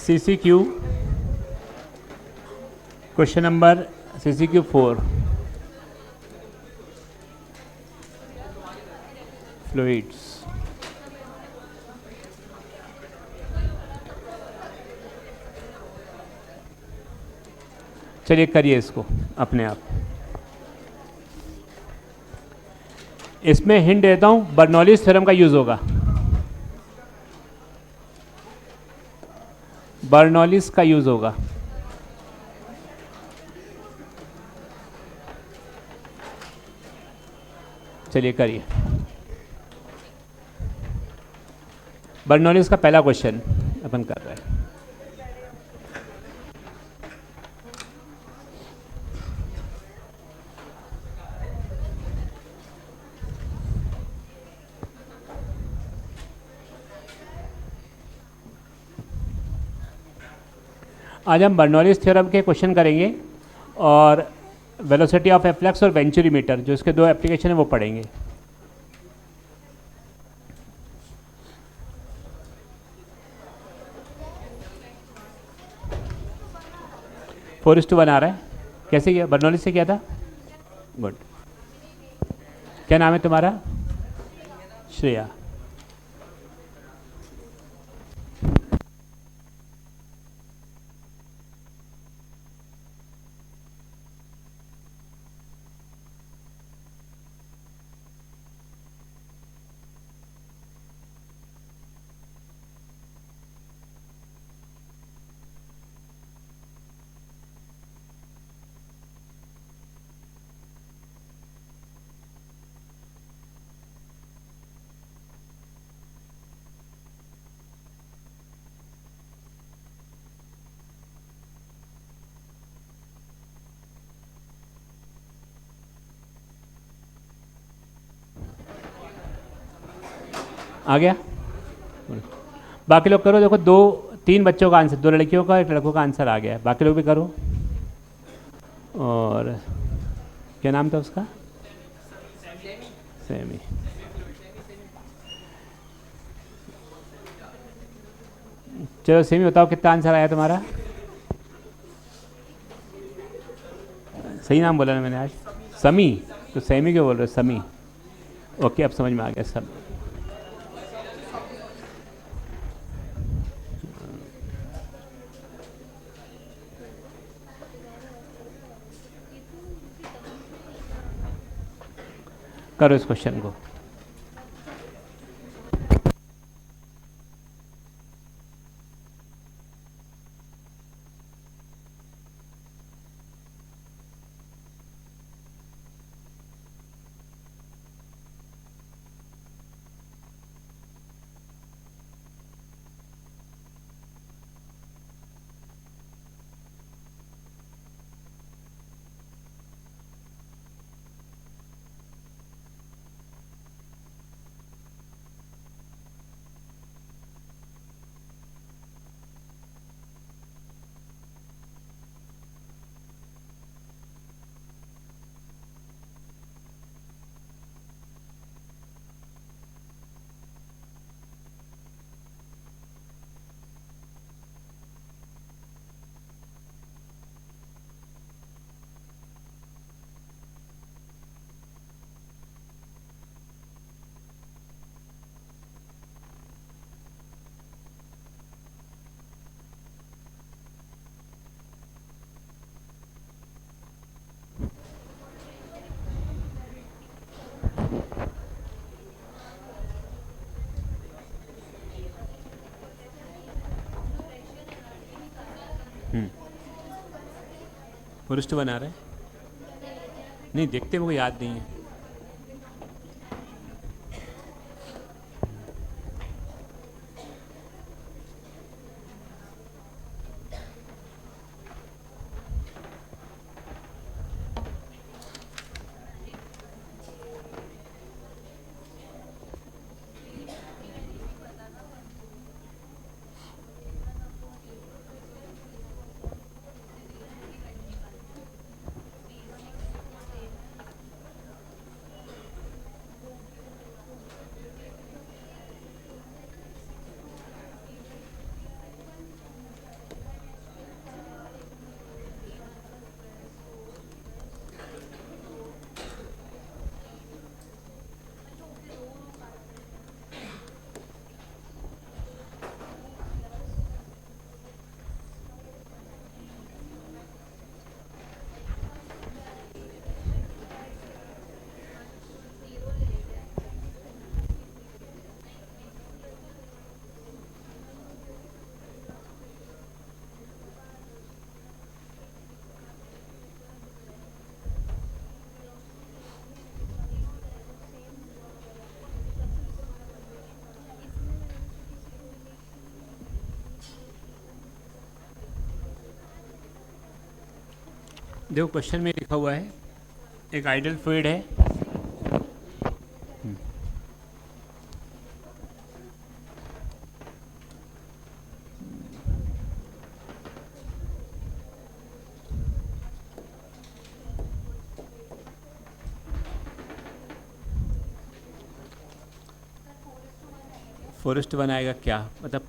CCQ question number CCQ 4 fluids. चलिए करिए इसको अपने आप। इसमें हिंट देता हूं, बर्नौलीज थ्योरम का यूज होगा। बर्नौलीज का यूज होगा। चलिए करिए। बर्नौलीज का पहला क्वेश्चन अपन कर रहे हैं। आज हम बर्नौलीज थ्योरम के क्वेश्चन करेंगे और वेलोसिटी ऑफ एफ्लक्स और वेंचुरीमीटर, जो इसके दो एप्लीकेशन है, वो पढ़ेंगे। फोर इस टू वन आ रहा है। कैसे किया? बर्नौलीज से किया था। गुड। क्या नाम है तुम्हारा? श्रेया। आ गया? बाकी लोग करो। देखो, दो तीन बच्चों का आंसर, दो लड़कियों का एक लड़कों का आंसर आ गया है। बाकी लोग भी करो। और क्या नाम था उसका? सेमी। चलो सेमी, बताओ कितना आंसर आया तुम्हारा? सही नाम बोला ना मैंने आज? समी। तो सेमी क्यों बोल रहे हो? समी। ओके, अब समझ में आ गया सब। करो इस क्वेश्चन को। पुरुष तो बना रहे नहीं, देखते वो याद नहीं है। देखो क्वेश्चन में लिखा हुआ है एक आइडियल फ्लूइड है, फोरेस्ट वन आएगा क्या मतलब?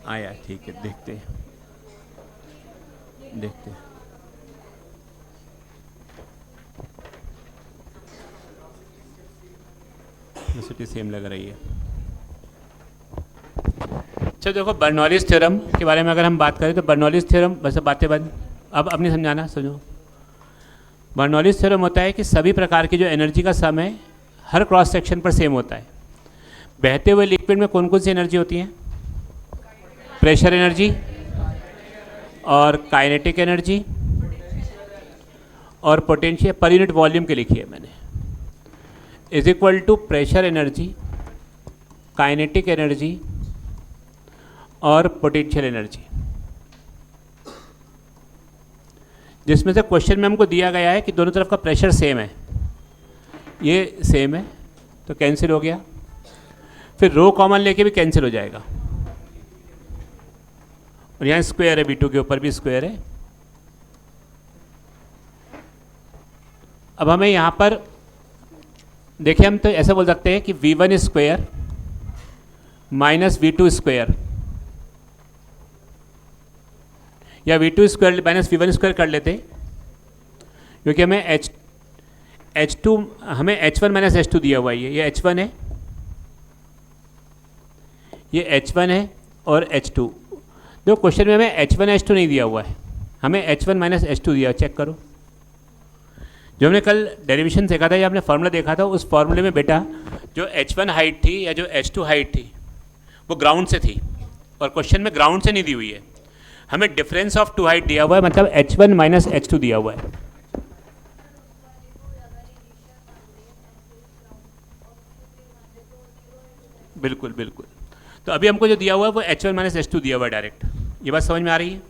आया, ठीक है, देखते हैं देखते हैं। वेलोसिटी सेम लग रही है। अच्छा देखो, बर्नौलीज थ्योरम के बारे में अगर हम बात करें तो बर्नौलीज थ्योरम, बस बातें बंद, अब नहीं समझाना, सुनो। बर्नौलीज थ्योरम होता है कि सभी प्रकार की जो एनर्जी का सम है हर क्रॉस सेक्शन पर सेम होता है। बहते हुए लिक्विड में कौन कौन सी एनर्जी होती है? प्रेशर एनर्जी और काइनेटिक एनर्जी और पोटेंशियल पर यूनिट वॉल्यूम के लिखी है मैंने, is equal to pressure energy, kinetic energy और पोटेंशियल एनर्जी। जिसमें से क्वेश्चन में हमको दिया गया है कि दोनों तरफ का प्रेशर सेम है, ये सेम है तो कैंसिल हो गया, फिर रो कॉमन लेके भी कैंसिल हो जाएगा, और यहाँ स्क्वायर है, V2 के ऊपर भी स्क्वायर है। अब हमें यहाँ पर देखिए, हम तो ऐसा बोल सकते हैं कि V1 square minus V2 square, या V2 square minus V1 square कर लेते, क्योंकि हमें H2 हमें H1 माइनस H2 दिया हुआ है, ये H1 है, ये H1 है और H2। देखो क्वेश्चन में हमें H1 H2 नहीं दिया हुआ है, हमें H1 माइनस H2 दिया, चेक करो। जो हमने कल डेरिवेशन देखा था या हमने फार्मूला देखा था, उस फार्मूले में बेटा जो H1 हाइट थी या जो H2 हाइट थी वो ग्राउंड से थी, और क्वेश्चन में ग्राउंड से नहीं दी हुई है, हमें डिफरेंस ऑफ टू हाइट दिया हुआ है, मतलब H1 माइनस H2 दिया हुआ है। बिल्कुल बिल्कुल, तो अभी हमको जो दिया हुआ है वो H1 माइनस H2 दिया हुआ है डायरेक्ट, ये बात समझ में आ रही है?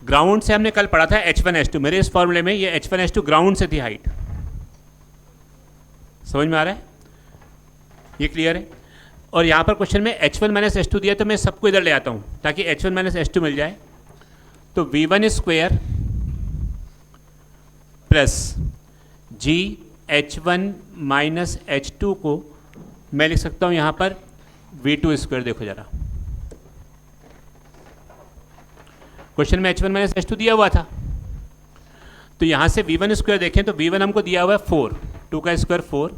ग्राउंड से हमने कल पढ़ा था H1 H2, मेरे इस फॉर्मूले में ये H1 H2 ग्राउंड से थी हाइट, समझ में आ रहा है? ये क्लियर है? और यहाँ पर क्वेश्चन में H1 माइनस H2 दिया, तो मैं सबको इधर ले आता हूँ ताकि H1 माइनस H2 मिल जाए। तो V1 square plus g H1 minus H2 को मैं लिख सकता हूँ यहाँ पर V2 स्क्वायर। देखो जरा, क्वेश्चन में H1 माइनस H2 दिया हुआ था, तो यहाँ से V1 स्क्वायर देखें तो V1 हमको दिया हुआ है 4, 2 का स्क्वायर 4,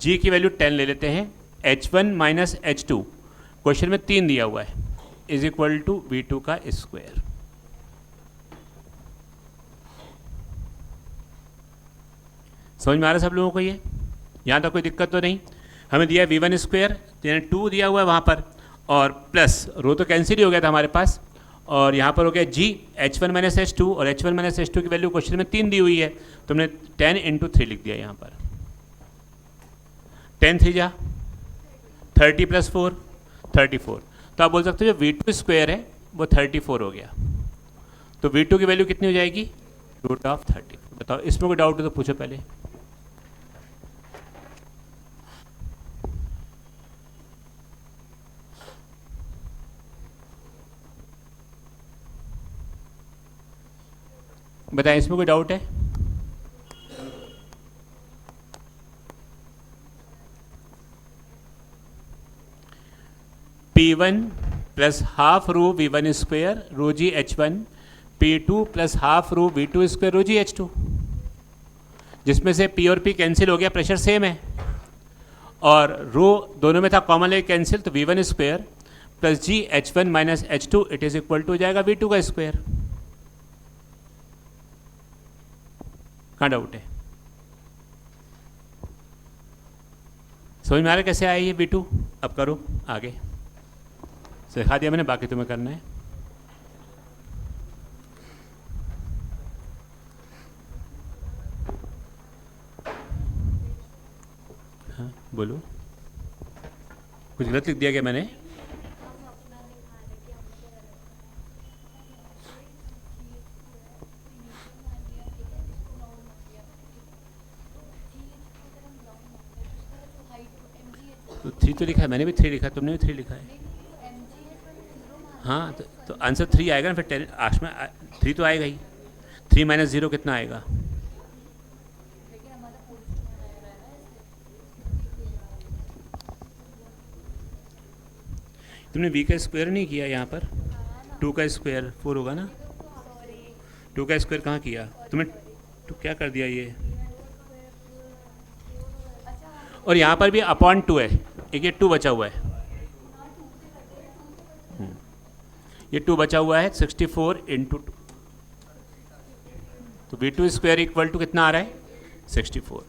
G की वैल्यू 10 ले लेते हैं, H1 माइनस H2 क्वेश्चन में 3 दिया हुआ है, इज इक्वल टू V2 का स्क्वायर। समझ में आ रहा है सब लोगों को? ये यहाँ तक कोई दिक्कत तो नहीं? हमें दिया है V1 स्क्वायर, 2 दिया हुआ है वहाँ पर, और प्लस रो तो कैंसिल ही हो गया था हमारे पास, और यहाँ पर हो गया G H1 माइनस H2, और H1 माइनस H2 की वैल्यू क्वेश्चन में 3 दी हुई है, तो हमने 10 इंटू 3 लिख दिया यहाँ पर। 10 3 जा 30 प्लस 4 34, तो आप बोल सकते हो जो V2 स्क्वायर है वो 34 हो गया, तो V2 की वैल्यू कितनी हो जाएगी? Root of 34। बताओ, इसमें कोई डाउट हो तो पूछो पहले। बताएं, इसमें कोई डाउट है? P1 plus half rho V1 square rho g H1, P2 plus half rho V2 square rho g H2, जिसमें से P और P कैंसिल हो गया, प्रेशर सेम है, और रो दोनों में था कॉमन लेके कैंसिल, तो V1 square plus g H1 minus H2 it is equal to हो जाएगा V2 का स्क्वायर। कहाँ डाउट है? समझ में आ रहा है कैसे आया ये V2? अब करो आगे, सिखा दिया मैंने, बाकी तुम्हें करना है। हाँ बोलो, कुछ गलत लिख दिया क्या मैंने? 3 तो लिखा है, मैंने भी 3 लिखा है, तुमने भी 3 लिखा है। हाँ तो आंसर 3 आएगा ना फिर। 10 आश में 3 तो आएगा ही। 3 माइनस 0 कितना आएगा? तुमने v का स्क्वायर नहीं किया यहाँ पर? 2 का स्क्वायर 4 होगा ना? 2 का स्क्वायर कहाँ किया तुमने? तो क्या कर दिया ये? और यहाँ पर भी अपॉन 2 है, एक ये 2 बचा हुआ है। ये 2 बचा हुआ है, 64 इंटू 2, तो v2 स्क्वायर इक्वल टू कितना आ रहा है? 64।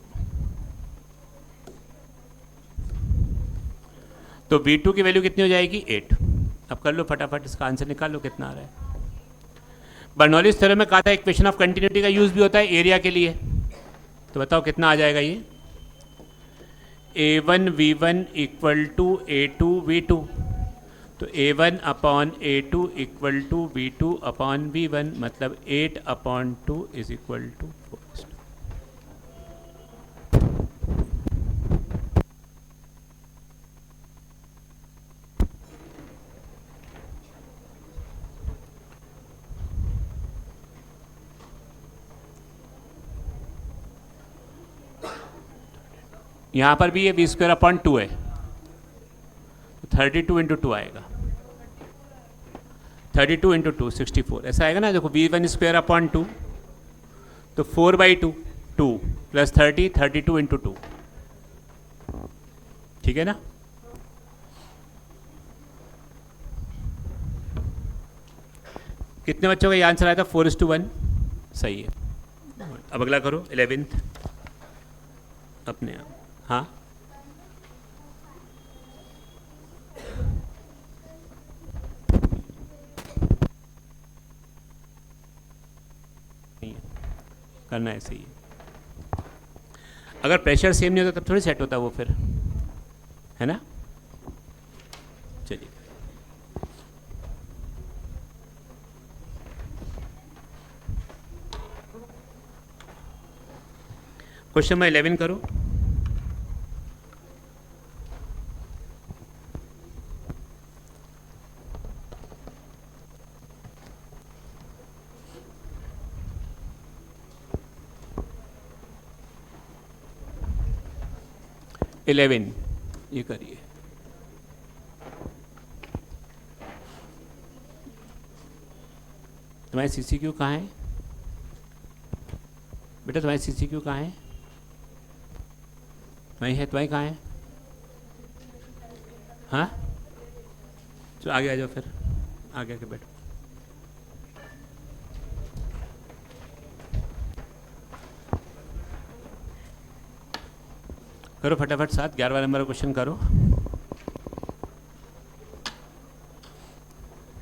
तो v2 की वैल्यू कितनी हो जाएगी? 8। अब कर लो फटाफट, इसका आंसर निकाल लो कितना आ रहा है। बर्नौलीज थ्योरम में कहा था इक्वेशन ऑफ कंटिन्यूटी का यूज भी होता है एरिया के लिए, तो बताओ कितना आ जाएगा ये? a1 v1 equal to a2 v2, तो a1 upon a2 equal to v2 upon v1, मतलब 8 अपॉन 2 इज इक्वल टू 4। यहाँ पर भी ये v स्क्वायर अपॉन 2 है, तो 32 इंटू 2 आएगा। 32 इंटू 2 64 ऐसा आएगा ना। देखो v1 स्क्वायर अपॉन 2, तो 4/2 2 प्लस 30 32 इंटू 2, ठीक है ना। कितने बच्चों का ये आंसर आया था? 4:1, सही है। अब अगला करो 11th अपने आप। हाँ नहीं है, करना ऐसे ही है। अगर प्रेशर सेम नहीं होता तब थोड़ी सेट होता वो फिर, है ना। चलिए क्वेश्चन नंबर 11 करो। ये करिए। तुम्हारी CCQ कहाँ है बेटा? तुम्हारी CCQ कहाँ है? वहीं है, तुम्हारी कहाँ है? हाँ चलो आगे आ जाओ, फिर आगे आके बैठो। करो फटाफट साथ 11वां नंबर का क्वेश्चन करो,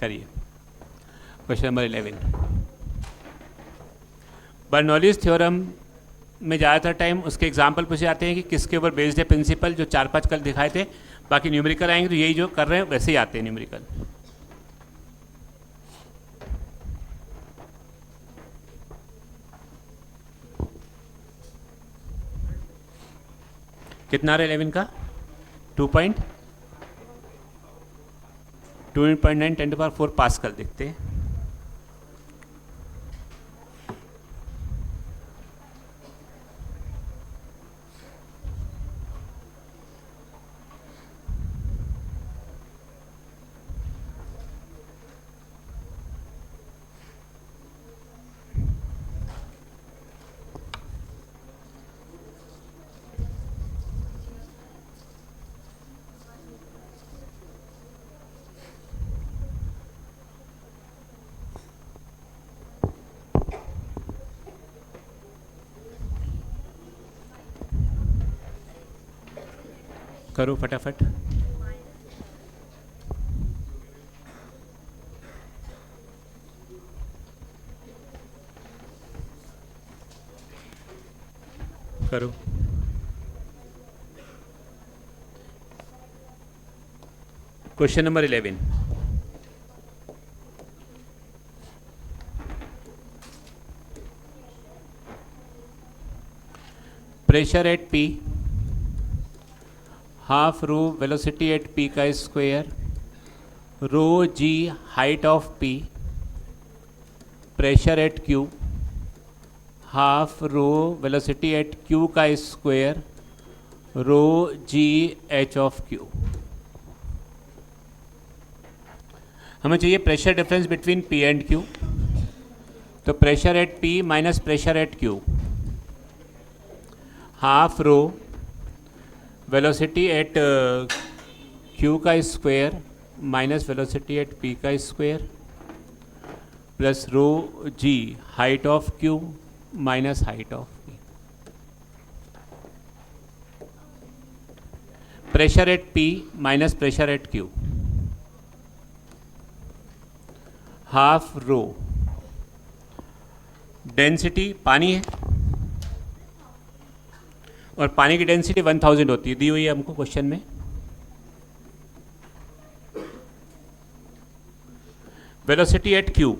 करिए। Question number 11। बर्नौलीज थ्योरम में ज़्यादातर टाइम उसके एग्जाम्पल पूछे जाते हैं कि किसके ऊपर बेस्ड है प्रिंसिपल, जो 4-5 कल दिखाए थे। बाकी न्यूमेरिकल आएंगे तो यही जो कर रहे हैं वैसे ही आते हैं न्यूमेरिकल। कितना आ रहा है 11 का? 2.9 10⁴ पास्कल देखते हैं। करो फटाफट। करो। Question number 11। pressure at P, half rho velocity at P का square, rho g height of P, pressure at Q, half rho velocity at Q का square, rho g h of Q. हमें चाहिए pressure difference between P and Q. तो pressure at P minus pressure at Q, half rho velocity at Q का square minus velocity at P का square plus rho g height of Q minus height of P. Pressure at P minus pressure at Q, half rho density पानी है और पानी की density 1000 होती है, दी हुई है हमको क्वेश्चन में। वेलोसिटी एट क्यू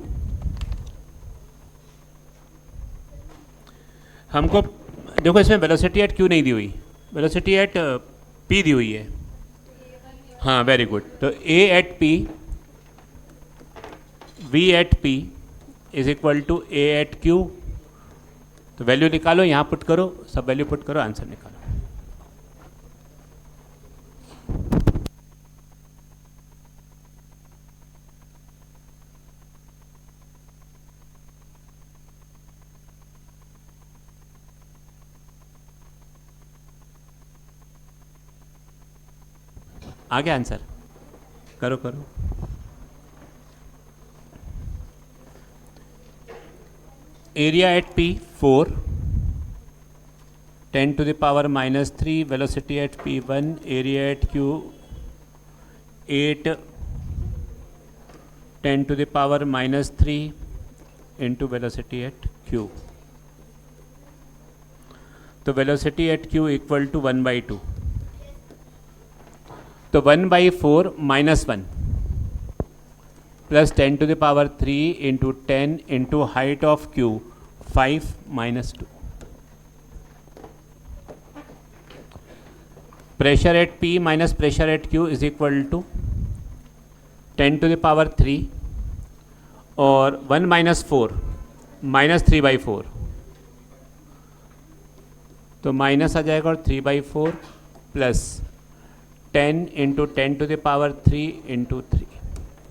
हमको देखो, इसमें वेलोसिटी एट क्यू नहीं दी हुई, वेलोसिटी एट पी दी हुई है। हाँ वेरी गुड। तो A at P, V at P is equal to A at Q. तो वैल्यू निकालो, यहाँ पुट करो, सब वैल्यू पुट करो, आंसर निकालो। आ गया आंसर, करो करो। Area at P 4, 10 to the power minus 3, velocity at P1, area at Q 8, 10 to the power minus 3 into velocity at Q. तो velocity at Q equal to 1/2। तो 1/4 minus 1 plus 10 to the power 3 into 10 into height of Q 5 minus 2। Pressure at P minus pressure at Q is equal to 10 to the power 3 और 1 minus 4 minus 3/4, तो minus आ जाएगा और 3/4 plus 10 into 10 to the power 3 into 3,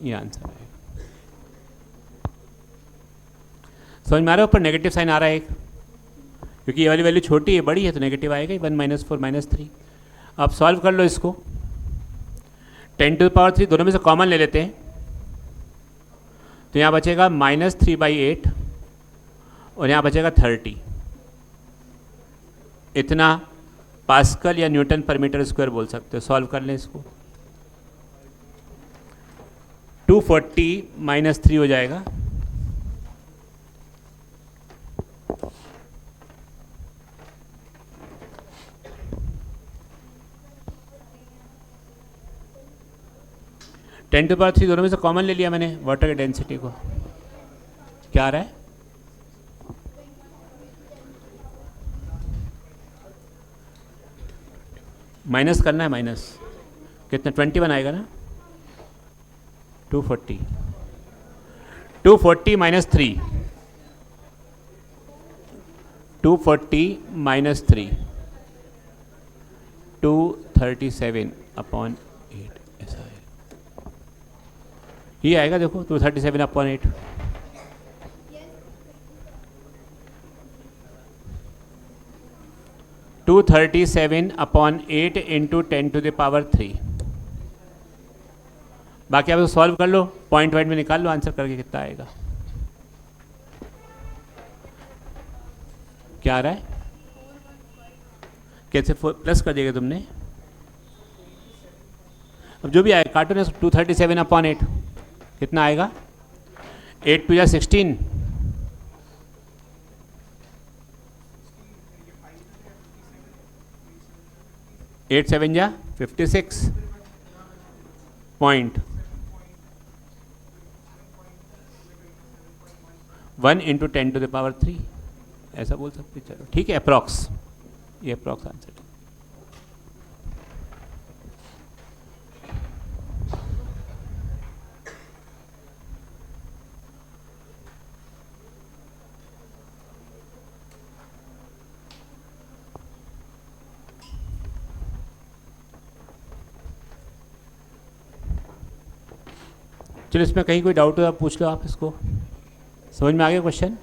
ये answer है। समझ में आ रहा है? ऊपर नेगेटिव साइन आ रहा है एक, क्योंकि ये वाली वैल्यू छोटी है, बड़ी है तो नेगेटिव आएगा ही। 1 - 4 - 3। अब सॉल्व कर लो इसको। 10 to the power 3 दोनों में से कॉमन ले लेते हैं, तो यहाँ बचेगा -3/8 और यहाँ बचेगा 30। इतना पास्कल या न्यूटन पर मीटर स्क्वायर बोल सकते हो। सॉल्व कर लें इसको। 240 - 3 हो जाएगा, टेन टू पावर 3 दोनों में से कॉमन ले लिया मैंने वाटर की डेंसिटी को। क्या आ रहा है? माइनस करना है, माइनस कितना? 21 आएगा ना। 240 - 3, 240 - 3, 237/8 ऐसा है, ये आएगा। देखो 237/8। To 237/8 into 10 to the power 3। बाकी आप सॉल्व कर लो, पॉइंट वाइट में निकाल लो आंसर करके कितना आएगा। क्या आ रहा है? कैसे प्लस कर दिएगा तुमने? अब जो भी आएगा काटो ना। 237/8 कितना आएगा? 8 × 16, 8 × 7 = 56 पॉइंट 1 × 10 to the power 3 ऐसा बोल सकते। चलो ठीक है, अप्रॉक्स, ये अप्रॉक्स आंसर है। चलो इसमें कहीं कोई डाउट हो आप पूछ लो, आप इसको समझ में आ गया क्वेश्चन?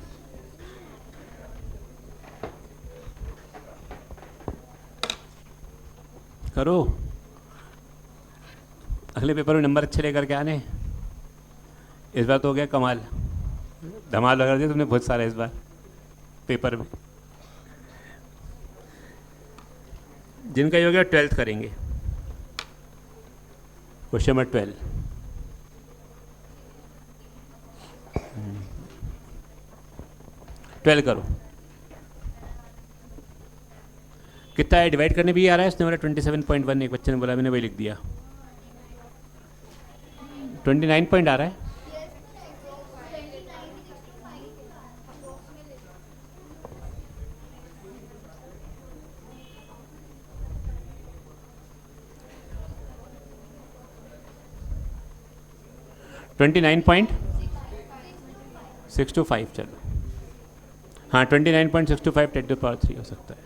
करो, अगले पेपर में नंबर अच्छे लेकर के आने। इस बार तो हो गया कमाल, धमाल लगा दिया तुमने बहुत सारा इस बार पेपर में। जिनका ये हो गया 12th करेंगे, क्वेश्चन नंबर 12। ट्वेल्व करो, कितना है डिवाइड करने भी आ रहा है उसने बोला 27.1, एक बच्चे ने बोला, मैंने वही लिख दिया। 29 पॉइंट आ रहा है। $29.625, चलो हाँ 29.625 10 to the power 3 हो सकता है।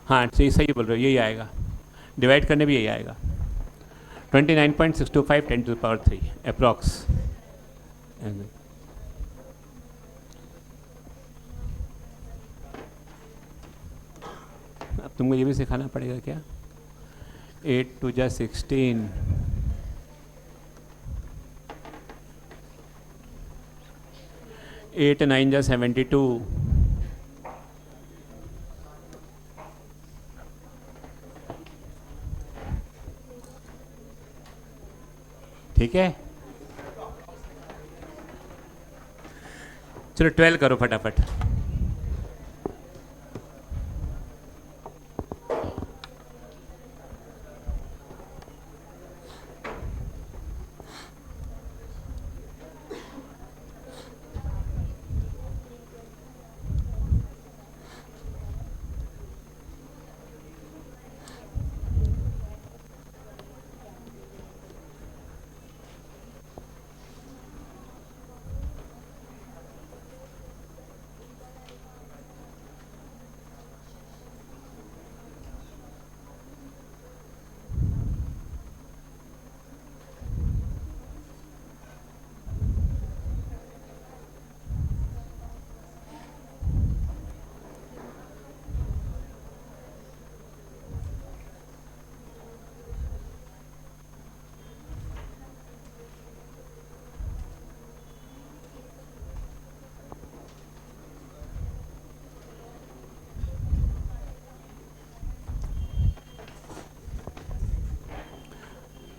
हाँ सही बोल रहे हो, यही आएगा, डिवाइड करने भी यही आएगा। 29.625 10 to the power 3 अप्रॉक्स। अब तुमको ये भी सिखाना पड़ेगा क्या? 8 2 जा 16, 8 9 जा 72, ठीक है। चलो 12 करो फटाफट।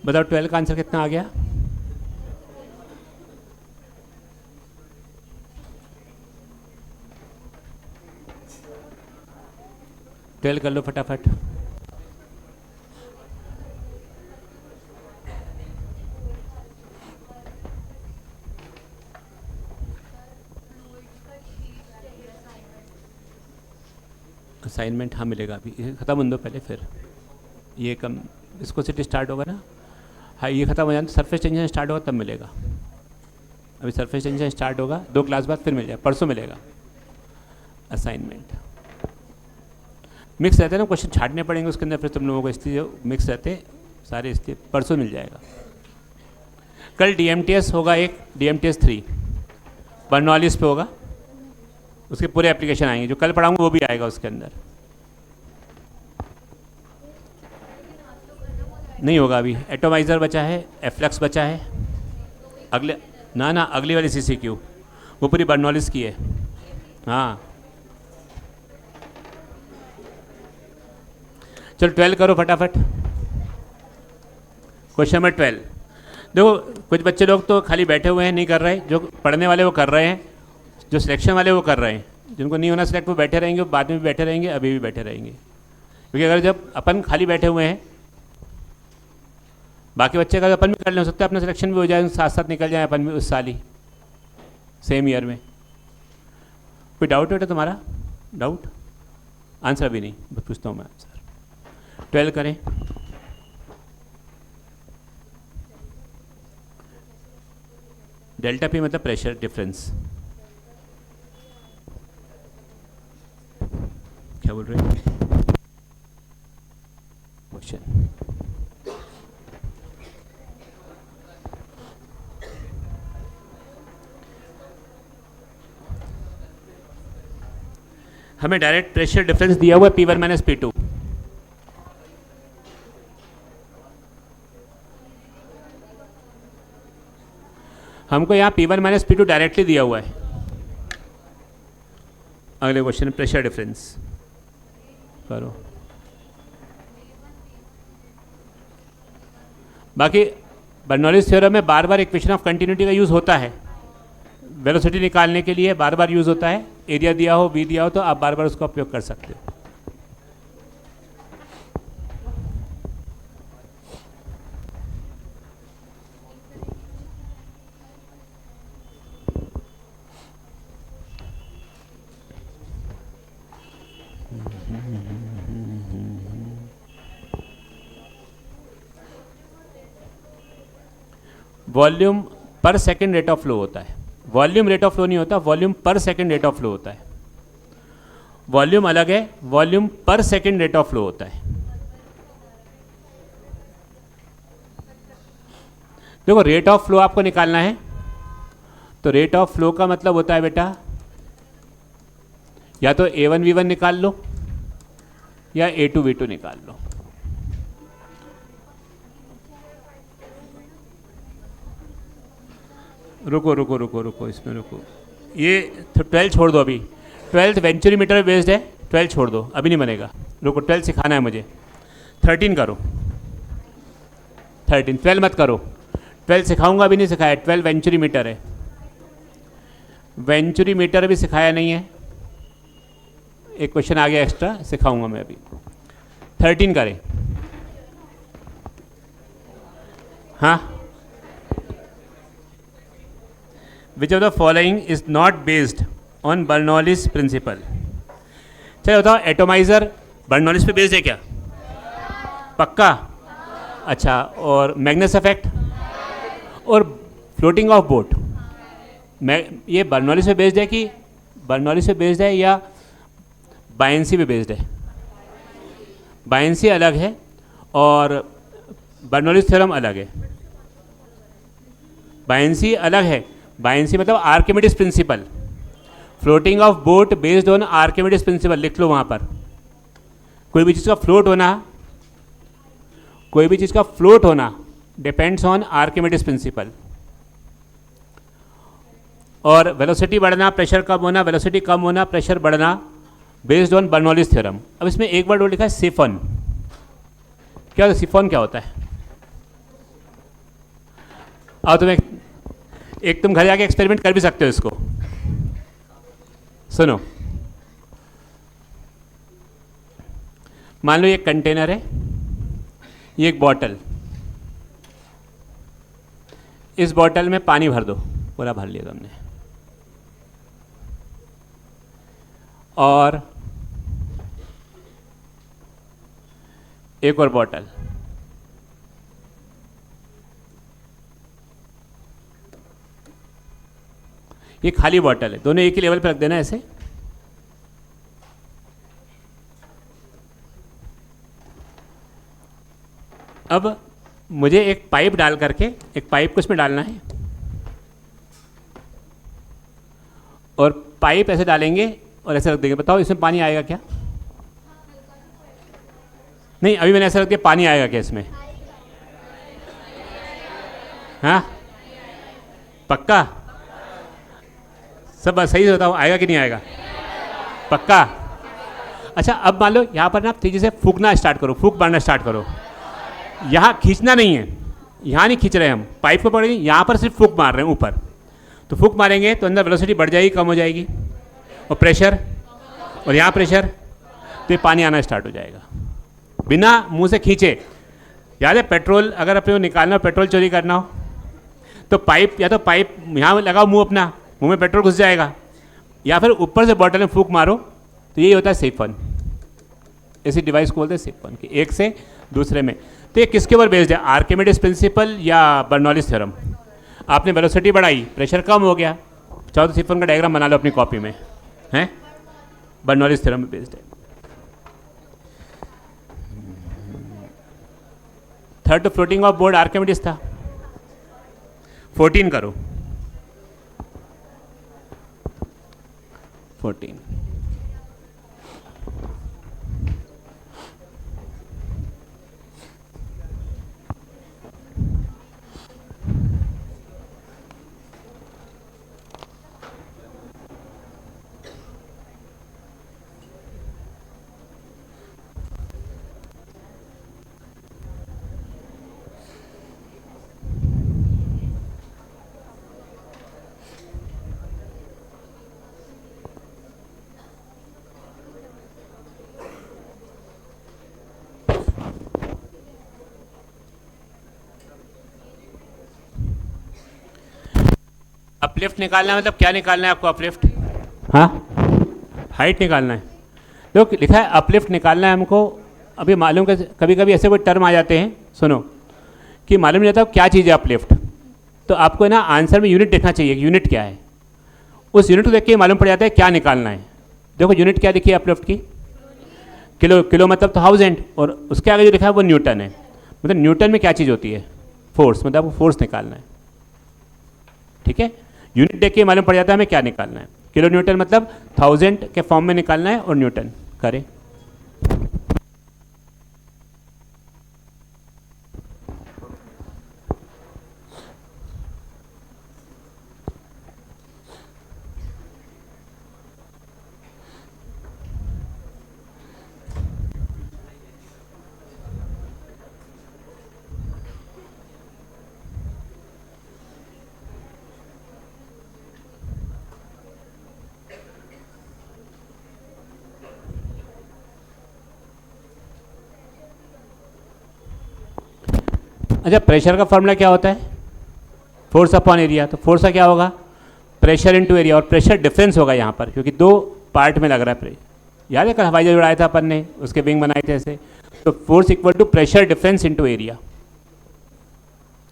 बताओ 12 का आंसर कितना आ गया? ट्वेल्व कर लो फटाफट। असाइनमेंट हाँ मिलेगा, अभी ये ख़त्म हो दो पहले, फिर ये कम इसको सिटी स्टार्ट होगा ना। हाँ ये ख़त्म हो जाए तो सरफेस टेंशन स्टार्ट होगा तब मिलेगा। अभी सरफेस टेंशन स्टार्ट होगा 2 क्लास बाद, फिर मिल जाए, परसों मिलेगा असाइनमेंट। मिक्स रहते हैं ना, क्वेश्चन छाटने पड़ेंगे उसके अंदर फिर तुम लोगों को, इसलिए जो मिक्स रहते सारे, इसलिए परसों मिल जाएगा। कल DMTS होगा, एक DMTS 3 बर्नौलिस पे होगा, उसके पूरे एप्लीकेशन आएंगे, जो कल पढ़ाऊंगा वो भी आएगा उसके अंदर। नहीं होगा अभी, एटोमाइज़र बचा है, एफ्लक्स बचा है, अगले ना अगली वाली CCQ वो पूरी बर्नौलिस की है। हाँ चलो 12 करो फटाफट। क्वेश्चन नंबर 12 देखो, कुछ बच्चे लोग तो खाली बैठे हुए हैं, नहीं कर रहे, जो पढ़ने वाले वो कर रहे हैं, जो सिलेक्शन वाले वो कर रहे हैं, जिनको नहीं होना सिलेक्ट वो बैठे रहेंगे, बाद में भी बैठे रहेंगे, अभी भी बैठे रहेंगे। क्योंकि अगर जब अपन खाली बैठे हुए हैं, बाकी बच्चे का अपन भी कर ले, हो सकता है अपना सिलेक्शन भी हो जाए, साथ साथ निकल जाए अपन भी उस साल ही, सेम ईयर में। कोई डाउट है तुम्हारा? डाउट? आंसर भी नहीं, बस पूछता हूँ मैं आंसर। 12 करें। डेल्टा P मतलब प्रेशर डिफरेंस। क्या बोल रहे हैं क्वेश्चन? हमें डायरेक्ट प्रेशर डिफरेंस दिया हुआ है P1 माइनस P2। हमको यहाँ P1 माइनस P2 डायरेक्टली दिया हुआ है। अगले क्वेश्चन प्रेशर डिफरेंस करो। बाकी बर्नौलीज थ्योरम में बार बार इक्वेशन ऑफ कंटिन्यूटी का यूज़ होता है, वेलोसिटी निकालने के लिए बार बार यूज़ होता है। एरिया दिया हो, V दिया हो, तो आप बार बार उसका उपयोग कर सकते हो। वॉल्यूम पर सेकंड रेट ऑफ फ्लो होता है। वॉल्यूम रेट ऑफ फ्लो नहीं होता, वॉल्यूम पर सेकंड रेट ऑफ फ्लो होता है। वॉल्यूम अलग है, वॉल्यूम पर सेकंड रेट ऑफ फ्लो होता है। देखो रेट ऑफ फ्लो आपको निकालना है, तो रेट ऑफ फ्लो का मतलब होता है बेटा या तो A1 V1 निकाल लो या A2 V2 निकाल लो। रुको रुको रुको रुको, इसमें रुको, ये 12 छोड़ दो अभी। 12th वेंचुरी मीटर बेस्ड है, 12 छोड़ दो, अभी नहीं बनेगा। रुको, 12 सिखाना है मुझे। 13 करो, 13, 12 मत करो। 12 सिखाऊंगा, अभी नहीं सिखाया। 12 वेंचुरी मीटर है, वेंचुरी मीटर भी सिखाया नहीं है। एक क्वेश्चन आ गया एक्स्ट्रा, सिखाऊंगा मैं अभी। 13 करें। हाँ, which of the following is not based on Bernoulli's principle. चलो बताओ, एटोमाइजर बर्नौलीज पे बेस्ड है क्या? पक्का? अच्छा, और मैग्नस इफेक्ट और फ्लोटिंग ऑफ बोट, ये बर्नौलीज पे बेस्ड है कि बर्नौलीज पे बेस्ड है या बायंसी पे बेस्ड है? बायंसी अलग है और बर्नौलीज थ्योरम अलग है। बायंसी अलग है, बायंसी मतलब Archimedes principal. Floating of boat based on Archimedes principal, लिख लो वहाँ पर। कोई भी चीज़ का फ्लोट होना, कोई भी चीज़ का फ्लोट होना डिपेंड्स ऑन आर्किमिडीज प्रिंसिपल। और वेलोसिटी बढ़ना, प्रेशर कम होना, वेलोसिटी कम होना, प्रेशर बढ़ना बेस्ड ऑन बर्नौलीज थ्योरम। अब इसमें एक वर्ड और लिखा है सिफन। क्या होता है सिफन? क्या होता है? और तुम्हें एक तुम घर जाके एक्सपेरिमेंट कर भी सकते हो इसको। सुनो, मान लो ये कंटेनर है, ये एक बॉटल, इस बॉटल में पानी भर दो, पूरा भर लिया तुमने, और एक और बॉटल, ये खाली बॉटल है, दोनों एक ही लेवल पर रख देना ऐसे। अब मुझे एक पाइप डाल करके, एक पाइप को इसमें डालना है, और पाइप ऐसे डालेंगे और ऐसे रख देंगे। बताओ इसमें पानी आएगा क्या? नहीं, अभी मैंने ऐसा रख दिया, पानी आएगा क्या इसमें? हाँ, पक्का? सब सही से बताओ, आएगा कि नहीं आएगा? पक्का? अच्छा, अब मान लो यहाँ पर ना तेजी से फूकना स्टार्ट करो, फूक मारना स्टार्ट करो। यहाँ खींचना नहीं है, यहाँ नहीं खींच रहे हम, पाइप को पकड़ेंगे, यहाँ पर सिर्फ फूक मार रहे हैं ऊपर। तो फूक मारेंगे तो अंदर वेलोसिटी बढ़ जाएगी, कम हो जाएगी, और प्रेशर, और यहाँ प्रेशर, तो ये पानी आना स्टार्ट हो जाएगा बिना मुंह से खींचे। याद है पेट्रोल, अगर अपने को निकालना हो, पेट्रोल चोरी करना हो, तो पाइप, या तो पाइप यहाँ लगाओ मुंह अपना, मुंह में पेट्रोल घुस जाएगा, या फिर ऊपर से बॉटल में फूक मारो, तो यही होता है सिफन। ऐसी डिवाइस को बोलते हैं सिफन, कि एक से दूसरे में। तो ये किसके ऊपर बेस्ड है? आर्किमिडीज प्रिंसिपल या बर्नौलीज थ्योरम? आपने वेलोसिटी बढ़ाई, प्रेशर कम हो गया, चाहो तो सिफन का डायग्राम बना लो अपनी कॉपी में, हैं? बर्नौलीज थ्योरम में बेस्ड है। थर्ड तो फ्लोटिंग ऑफ बोर्ड आर्किमिडीज था। 14 करो, 14। अपलिफ्ट निकालना है, मतलब क्या निकालना है आपको? अपलिफ्ट, हाँ, हाइट निकालना है। देखो लिखा है अपलिफ्ट निकालना है हमको। अभी मालूम कैसे, कभी कभी ऐसे कोई टर्म आ जाते हैं, सुनो, कि मालूम नहीं रहता क्या चीज़ है अपलिफ्ट। तो आपको ना आंसर में यूनिट देखना चाहिए कि यूनिट क्या है। उस यूनिट को देख के मालूम पड़ जाता है क्या निकालना है। देखो यूनिट क्या दिखी है अपलिफ्ट की? किलो। किलो मतलब तो थाउजेंड, और उसके आगे जो लिखा है वो न्यूटन है। मतलब न्यूटन में क्या चीज़ होती है? फोर्स। मतलब आपको फोर्स निकालना है, ठीक है। यूनिट देख के मालूम पड़ जाता है हमें क्या निकालना है। किलो न्यूटन मतलब 1000 के फॉर्म में निकालना है, और न्यूटन करें। अच्छा, प्रेशर का फॉर्मूला क्या होता है? Force upon area. तो फोर्स का क्या होगा? प्रेशर इनटू एरिया, और प्रेशर डिफरेंस होगा यहाँ पर, क्योंकि दो पार्ट में लग रहा है। याद है कल हवाई जहाज उड़ाया था अपन ने, उसके विंग बनाए थे ऐसे। तो force equal to pressure difference into area.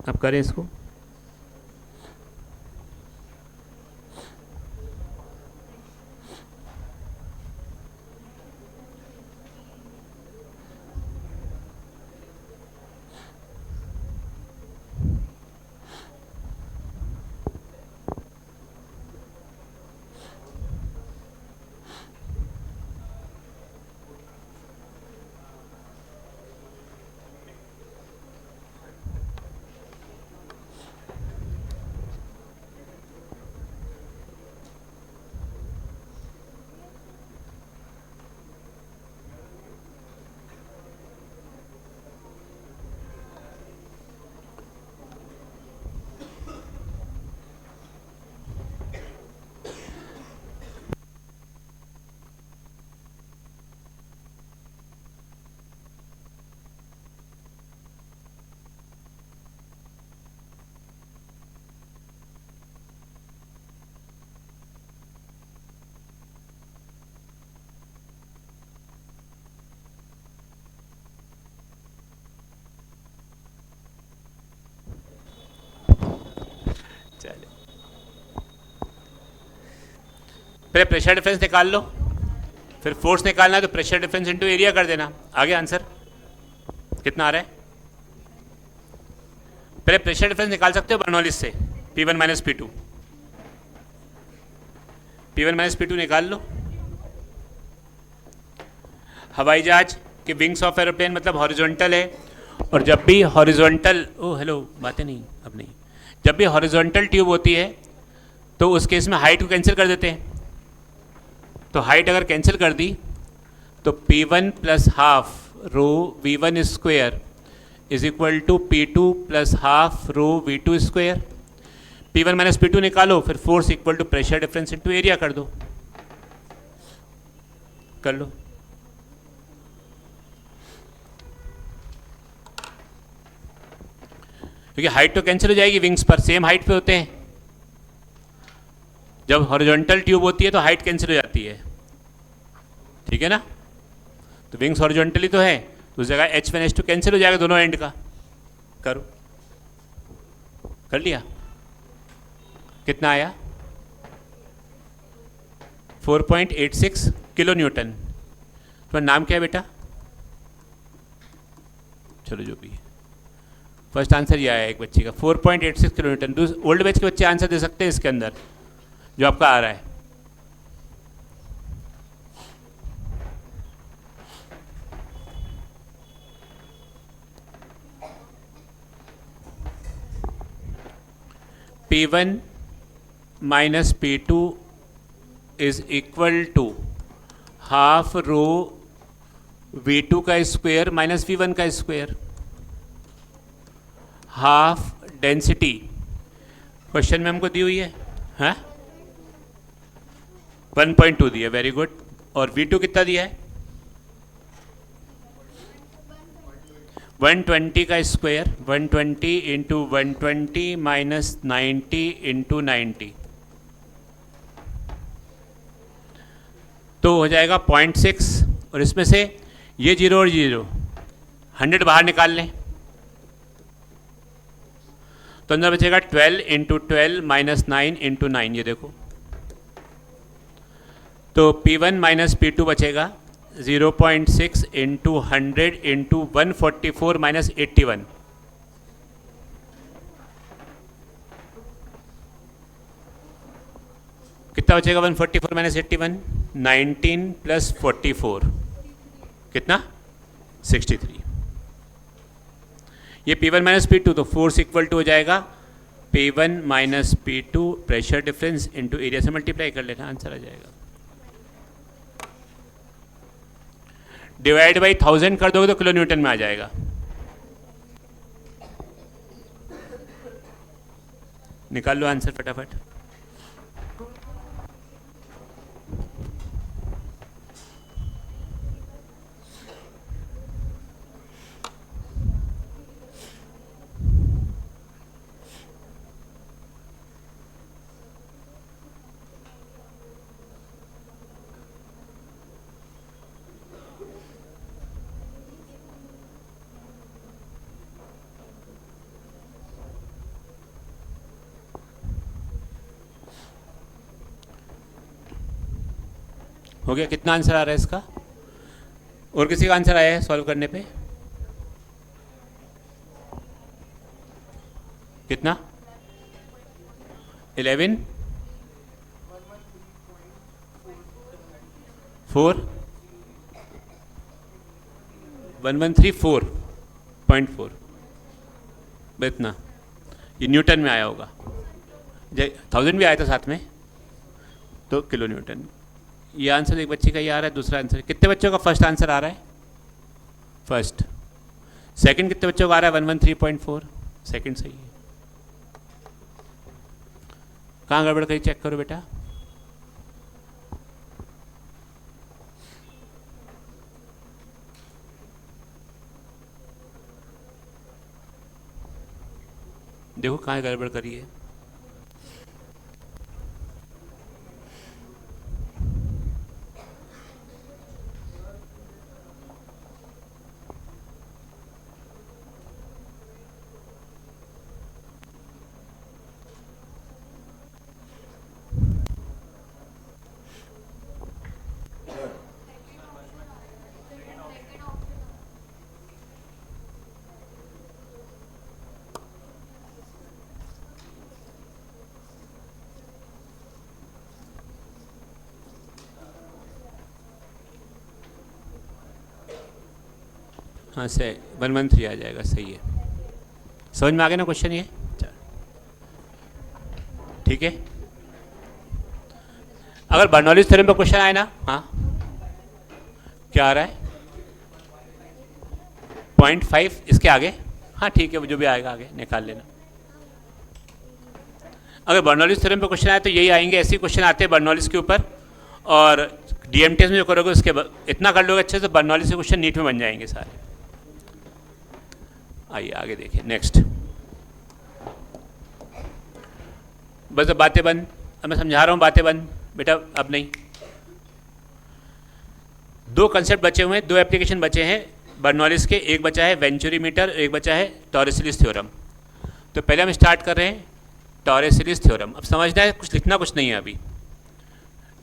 अब करें इसको। पहले प्रेशर डिफरेंस निकाल लो, फिर फोर्स निकालना है तो प्रेशर डिफरेंस इनटू एरिया कर देना। आगे आंसर कितना आ रहा है? पहले प्रेशर डिफरेंस निकाल सकते हो बर्नौलिस से, P1 minus P2। P1 minus P2 निकाल लो। हवाई जहाज के विंग्स ऑफ एरोप्लेन मतलब हॉरिजॉन्टल है, और जब भी हॉरिजॉन्टल, ओ हेलो, बातें नहीं अब नहीं, जब भी हॉरिजॉन्टल ट्यूब होती है तो उस केस में हाइट को कैंसिल कर देते हैं। तो हाइट अगर कैंसिल कर दी तो P1 plus half rho V1 square is equal to P2 plus half rho V2 square. P1 minus P2 निकालो, फिर force equal to pressure difference into area कर दो। कर लो। क्योंकि हाइट तो कैंसिल हो जाएगी, विंग्स पर सेम हाइट पे होते हैं। जब हॉरिजॉन्टल ट्यूब होती है तो हाइट कैंसिल हो जाती है, ठीक है ना। तो विंग्स हॉरिजॉन्टली तो है, तो उस जगह H1 H2 कैंसिल हो जाएगा दोनों एंड का। करो, कर लिया। कितना आया? 4.86 किलो न्यूटन। तुम्हारा नाम क्या है बेटा? चलो जो भी है, फर्स्ट आंसर ये आया एक बच्चे का 4.86 किलो न्यूटन। ओल्ड बैच के बच्चे आंसर दे सकते हैं इसके अंदर जो आपका आ रहा है। P1 minus P2 is equal to half rho V2 का स्क्वायर माइनस V1 का स्क्वायर, हाफ डेंसिटी क्वेश्चन में हमको दी हुई है, हाँ 1.2 दिया, वेरी गुड। और V2 कितना दिया है 120 का स्क्वायर, 120 इंटू 120 माइनस 90 इंटू 90, तो हो जाएगा 0.6। और इसमें से ये 0 और 0 100 बाहर निकाल लें तो अंदर बचेगा 12 इंटू 12 माइनस 9 इंटू 9, ये देखो। तो P1 माइनस P2 बचेगा 0.6 इंटू 100 इंटू 144 माइनस 81, कितना बचेगा 144 माइनस 81, 19 प्लस 44 कितना 63। ये P1 माइनस P2 तो फोर्स इक्वल टू हो जाएगा P1 minus P2 pressure difference into area से मल्टीप्लाई कर लेना, आंसर आ जाएगा। डिवाइड बाई 1000 कर दोगे तो किलो न्यूटन में आ जाएगा। निकाल लो आंसर फटाफट। हो गया, कितना आंसर आ रहा है इसका? और किसी का आंसर आया है सॉल्व करने पे? कितना 11 4 1134.4, इतना ये न्यूटन में आया होगा। 1000 भी आया था साथ में, तो किलो न्यूटन। ये आंसर एक बच्चे का ये आ रहा है। दूसरा आंसर कितने बच्चों का फर्स्ट आंसर आ रहा है? फर्स्ट। सेकंड कितने बच्चों का आ रहा है? 113.4, सेकंड सही है। कहाँ गड़बड़ करी चेक करो बेटा। देखो कहाँ गड़बड़ करी है। हाँ से 113 आ जाएगा, सही है। समझ में आ गया ना क्वेश्चन ये? ठीक है। अगर बर्नौलीज थ्योरम पे क्वेश्चन आए ना, हाँ क्या आ रहा है 0.5 इसके आगे, हाँ ठीक है, जो भी आएगा आगे निकाल लेना। अगर बर्नौलीज थ्योरम पे क्वेश्चन आए तो यही आएंगे, ऐसे क्वेश्चन आते हैं बर्नौलीज के ऊपर। और डीएमटीएस में जो करोगे उसके इतना कर लोगे अच्छे से, बर्नौलीज से क्वेश्चन नीट में बन जाएंगे सारे। आइए आगे देखिए नेक्स्ट। बस अब बातें बंद, अब मैं समझा रहा हूँ, बातें बंद बेटा अब नहीं। दो कंसेप्ट बचे हुए हैं, दो एप्लीकेशन बचे हैं बर्नौलीज के। एक बचा है वेंचुरी मीटर, एक बचा है टॉरेसिलिस थ्योरम। तो पहले हम स्टार्ट कर रहे हैं टॉरेसिलिस थ्योरम। अब समझना है, कुछ लिखना कुछ नहीं है अभी।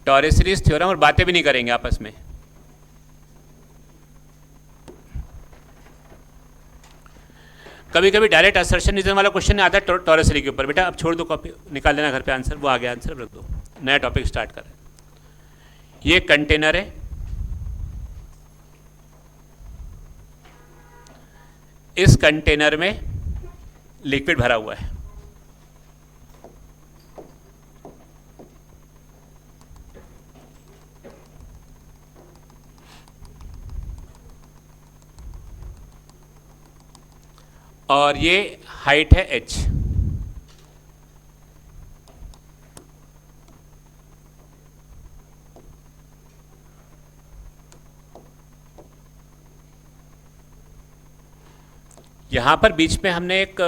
टॉरेसिलिस थ्योरम, और बातें भी नहीं करेंगे आपस में। कभी कभी डायरेक्ट असर्शन रीजन वाला क्वेश्चन आता है टॉरसली के ऊपर, बेटा अब छोड़ दो, कॉपी निकाल लेना घर पे, आंसर वो आ गया, आंसर रख दो, नया टॉपिक स्टार्ट करें। ये कंटेनर है, इस कंटेनर में लिक्विड भरा हुआ है, और ये हाइट है h। यहां पर बीच में हमने एक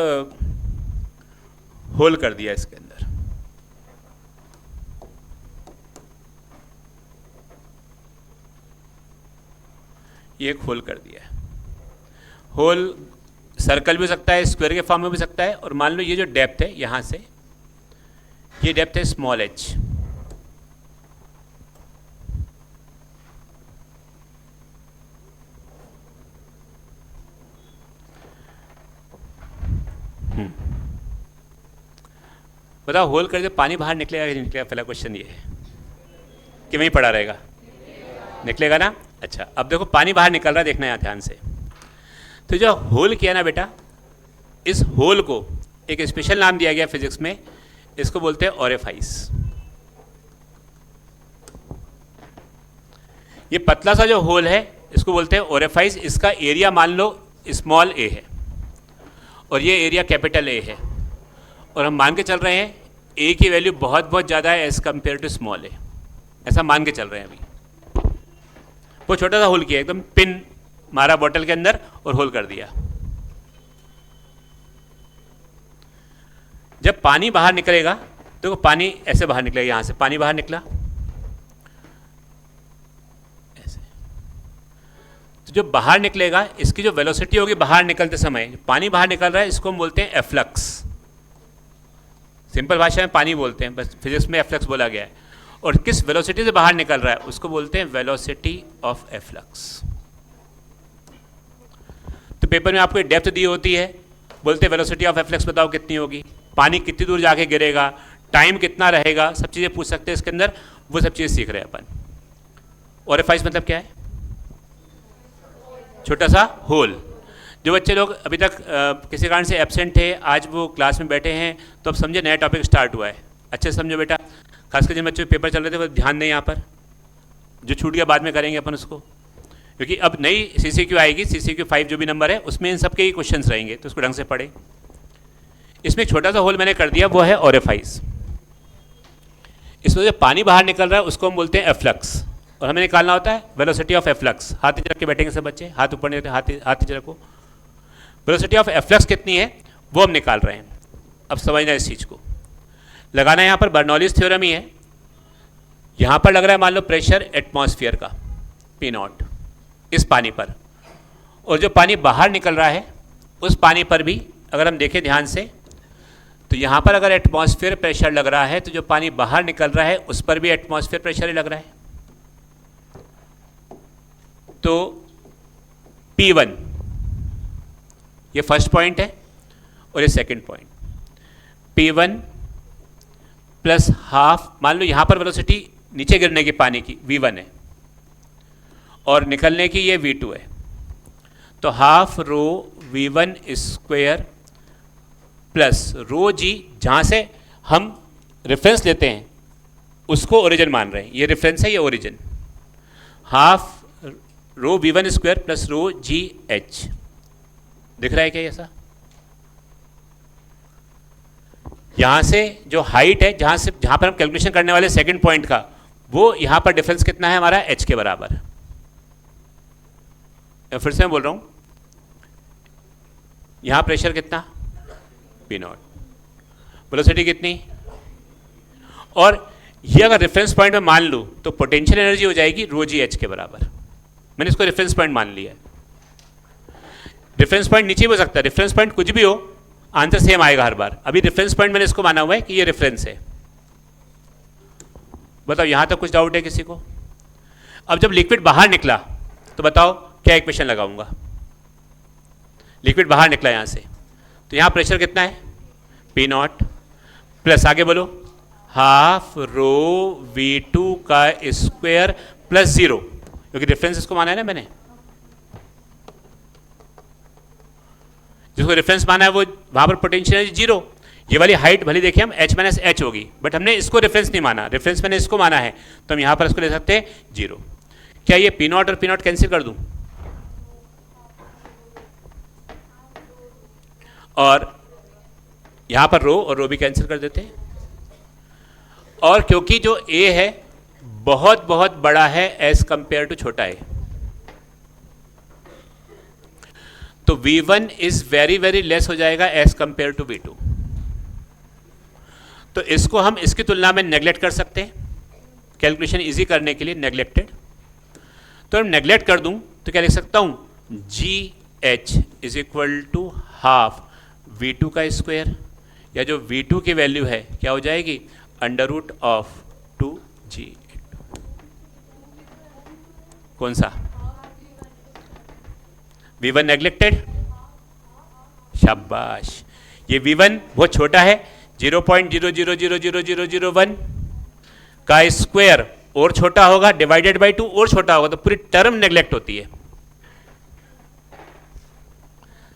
होल कर दिया इसके अंदर, ये एक होल कर दिया है। होल सर्कल भी हो सकता है, स्क्वायर के फॉर्म में भी हो सकता है, और मान लो ये जो डेप्थ है यहां से, ये डेप्थ है स्मॉल h। बताओ होल कर दे पानी बाहर निकलेगा कि नहीं निकलेगा? पहला क्वेश्चन ये है कि वहीं पड़ा रहेगा, निकलेगा ना। अच्छा अब देखो पानी बाहर निकल रहा है, देखना यहाँ ध्यान से। तो जो होल किया ना बेटा, इस होल को एक स्पेशल नाम दिया गया फिजिक्स में, इसको बोलते हैं ओरिफाइस। ये पतला सा जो होल है इसको बोलते हैं ओरिफाइस। इसका एरिया मान लो स्मॉल ए है और ये एरिया कैपिटल ए है, और हम मान के चल रहे हैं ए की वैल्यू बहुत बहुत ज़्यादा है एज कम्पेयर टू स्मॉल ए, ऐसा मान के चल रहे हैं अभी। वो छोटा सा होल किया, एकदम पिन मारा बॉटल के अंदर और होल कर दिया। जब पानी बाहर निकलेगा तो पानी ऐसे बाहर निकलेगा, यहां से पानी बाहर निकला ऐसे। तो जो बाहर निकलेगा इसकी जो वेलोसिटी होगी बाहर निकलते समय, पानी बाहर निकल रहा है, इसको हम बोलते हैं एफ्लक्स। सिंपल भाषा में पानी बोलते हैं, बस फिजिक्स में एफ्लक्स बोला गया है। और किस वेलोसिटी से बाहर निकल रहा है उसको बोलते हैं वेलोसिटी ऑफ एफ्लक्स। तो पेपर में आपको डेप्थ दी होती है, बोलते हैं वेलोसिटी ऑफ एफ्लक्स बताओ कितनी होगी, पानी कितनी दूर जाके गिरेगा, टाइम कितना रहेगा, सब चीज़ें पूछ सकते हैं इसके अंदर। वो सब चीज़ें सीख रहे हैं अपन। ओरिफाइस मतलब क्या है? छोटा सा होल। जो बच्चे लोग अभी तक किसी कारण से एब्सेंट थे, आज वो क्लास में बैठे हैं, तो अब समझे नया टॉपिक स्टार्ट हुआ है। अच्छे से समझो बेटा, खासकर जिन बच्चों के पेपर चल रहे थे वो ध्यान दें यहाँ पर, जो छूट गया बाद में करेंगे अपन उसको, क्योंकि अब नई CCQ आएगी, CCQ 5 जो भी नंबर है उसमें इन सब के ही क्वेश्चंस रहेंगे, तो उसको ढंग से पढ़े। इसमें एक छोटा सा होल मैंने कर दिया, वो है ओरिफाइस। इसमें जो पानी बाहर निकल रहा है उसको हम बोलते हैं एफ्लक्स, और हमें निकालना होता है वेलोसिटी ऑफ एफ्लक्स। हाथ नीचे रख के बैठेंगे सब बच्चे, हाथ ऊपर नहीं रहते, हाथ नीचे रखो। वेलोसिटी ऑफ एफ्लक्स कितनी है वो हम निकाल रहे हैं। अब समझना इस चीज़ को, लगाना यहाँ पर बर्नौलीज थ्योरम ही है। यहाँ पर लग रहा है मान लो प्रेशर एटमॉस्फेयर का P0 इस पानी पर, और जो पानी बाहर निकल रहा है उस पानी पर भी अगर हम देखें ध्यान से, तो यहाँ पर अगर एटमॉस्फेयर प्रेशर लग रहा है तो जो पानी बाहर निकल रहा है उस पर भी एटमॉस्फेयर प्रेशर ही लग रहा है। तो P1 ये फर्स्ट पॉइंट है और ये second point. P1 plus half, मान लो यहाँ पर वेलोसिटी नीचे गिरने की पानी की V1 है और निकलने की ये V2 है, तो half rho V1 square plus rho g, जहाँ से हम रेफरेंस लेते हैं उसको ओरिजिन मान रहे हैं, ये रेफरेंस है ये origin, half rho V1 square plus rho g H. दिख रहा है क्या ऐसा? यहाँ से जो हाइट है, जहाँ पर हम कैलकुलेशन करने वाले सेकंड पॉइंट का, वो यहाँ पर डिफरेंस कितना है हमारा h के बराबर। फिर से मैं बोल रहा हूँ, यहाँ प्रेशर कितना P0, वेलोसिटी कितनी, और ये अगर रेफरेंस पॉइंट में मान लूँ तो पोटेंशियल एनर्जी हो जाएगी रो जी एच के बराबर। मैंने इसको रेफरेंस पॉइंट मान लिया है। रेफरेंस पॉइंट नीचे भी हो सकता है, रेफरेंस पॉइंट कुछ भी हो, आंसर सेम आएगा हर बार। अभी रेफरेंस पॉइंट मैंने इसको माना हुआ है कि ये रेफरेंस है। बताओ यहाँ तक कुछ डाउट है किसी को? अब जब लिक्विड बाहर निकला तो बताओ क्या इक्वेशन लगाऊंगा? लिक्विड बाहर निकला यहाँ से तो यहाँ प्रेशर कितना है, पी नॉट प्लस आगे बोलो हाफ रो V2 का स्क्वायर प्लस 0, क्योंकि रेफरेंस इसको माना है ना मैंने, जिसको रेफरेंस माना है वो वहां पर पोटेंशियल जीरो। ये वाली हाइट भले देखिए हम h माइनस एच होगी, बट हमने इसको रेफरेंस नहीं माना, रेफरेंस मैंने इसको माना है, तो हम यहां पर इसको ले सकते हैं जीरो। क्या ये पी नॉट और पी नॉट कैंसिल कर दूं, और यहां पर रो और रो भी कैंसिल कर देते हैं। और क्योंकि जो a है बहुत बहुत बड़ा है एज कंपेयर टू छोटा है, तो V1 is very very less हो जाएगा एज कंपेयर टू V2। तो इसको हम इसकी तुलना में नेग्लेक्ट कर सकते हैं, कैलकुलेशन इजी करने के लिए नेग्लेक्टेड। तो हम नेग्लेक्ट कर दूं तो क्या लिख सकता हूं, GH is equal to half V2 का स्क्वायर, या जो V2 की वैल्यू है क्या हो जाएगी, अंडर रूट ऑफ 2G। कौन सा, V1 नेग्लेक्टेड, शाबाश। ये V1 बहुत छोटा है, 0.000001 का स्क्वायर और छोटा होगा, डिवाइडेड बाय 2 और छोटा होगा, तो पूरी टर्म नेग्लेक्ट होती है।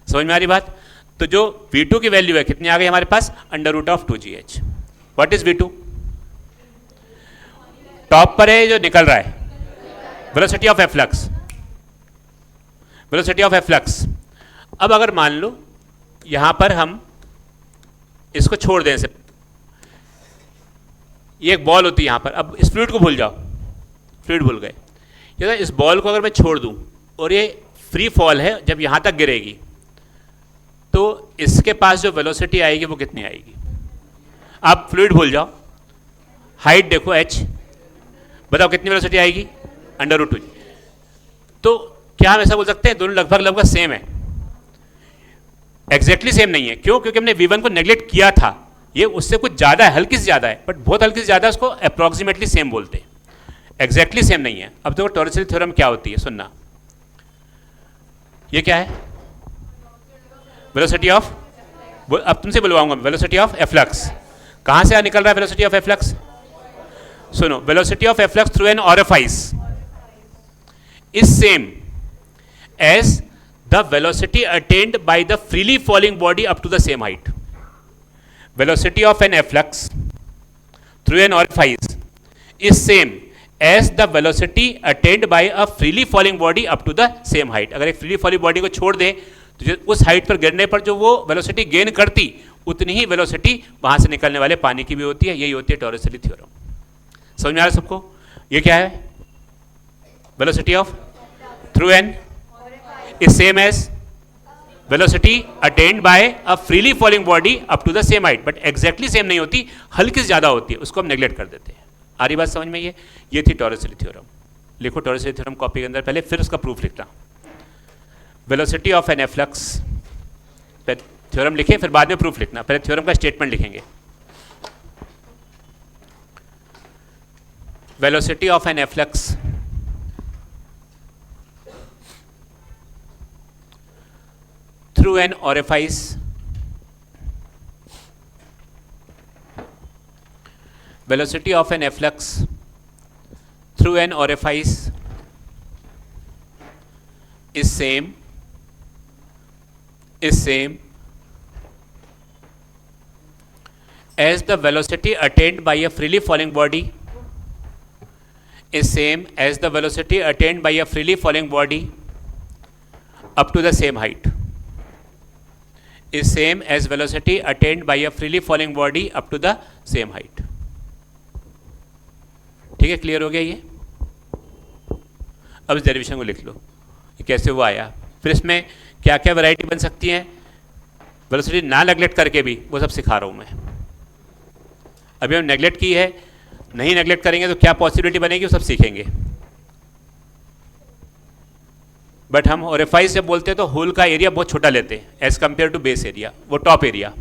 समझ में आ रही बात। तो जो V2 की वैल्यू है कितनी आ गई हमारे पास, under root of 2GH। What is V2, top पर है जो निकल रहा है, velocity of efflux, velocity of efflux. अब अगर मान लो यहां पर हम इसको छोड़ दें, से ये एक बॉल होती है यहां पर, अब इस फ्लूइड को भूल जाओ, फ्लूइड भूल गए, ये इस बॉल को अगर मैं छोड़ दूं और ये फ्री फॉल है, जब यहां तक गिरेगी तो इसके पास जो वेलोसिटी आएगी वो कितनी आएगी। आप फ्लूइड भूल जाओ, हाइट देखो h, बताओ कितनी वेलोसिटी आएगी, अंडर रूट 2। तो क्या हम ऐसा बोल सकते हैं दोनों लगभग लगभग सेम है, एग्जैक्टली सेम नहीं है। क्यों, क्योंकि हमने V1 को नेग्लेक्ट किया था, ये उससे कुछ ज्यादा है, हल्की से ज्यादा है, बट बहुत हल्की से ज्यादा उसको अप्रोक्सीमेटली सेम बोलते हैं, एग्जैक्टली सेम नहीं है। अब देखो टॉर्सली थ्योरम क्या होती है, सुनना, ये क्या है, वेलोसिटी ऑफ, अब तुमसे बुलवाऊंगा, वेलोसिटी ऑफ एफ्लक्स। कहां से निकल रहा है वेलोसिटी ऑफ एफ्लक्स, सुनो, velocity of efflux through an orifice is same as the velocity attained by the freely falling body up to the same height. Velocity of an efflux through an orifice is same as the velocity attained by a freely falling body up to the same height. अगर एक freely falling body को छोड़ दे तो उस height पर गिरने पर जो वो वेलोसिटी गेन करती उतनी ही वेलोसिटी वहां से निकलने वाले पानी की भी होती है। यही होती है टॉर्सली थ्योरम। समझ में आ रहा है सबको, ये क्या है, velocity of through an is same as velocity attained by a freely falling body up to the same height, but exactly same नहीं होती, हल्की से ज्यादा होती है, उसको हम नेग्लेक्ट कर देते हैं। आ रही बात समझ में, ये थी टॉर्सली थ्योरम। लिखो टॉर्सली थ्योरम कॉपी के अंदर पहले, फिर उसका प्रूफ लिखना। Velocity of an efflux, theorem लिखे फिर बाद में प्रूफ लिखना, पहले थ्योरम का स्टेटमेंट लिखेंगे। Velocity of an efflux through an orifice velocity of an efflux through an orifice is same as the velocity attained by a freely falling body is same as the velocity attained by a freely falling body up to the same height is same as velocity attained by a freely falling body up to the same height। ठीक है, clear हो गया ये। अब इस derivation को लिख लो, ये कैसे हुआ आया, फिर इसमें क्या क्या वैरायटी बन सकती है, वेलोसिटी ना नेग्लेक्ट करके भी, वो सब सिखा रहा हूं मैं। अभी हम नेग्लेक्ट की है, नहीं नेग्लेक्ट करेंगे तो क्या पॉसिबिलिटी बनेगी, वो सब सीखेंगे। बट हम ओरिफाइस जब बोलते हैं तो होल का एरिया बहुत छोटा लेते हैं as compare to base area, वो टॉप एरिया।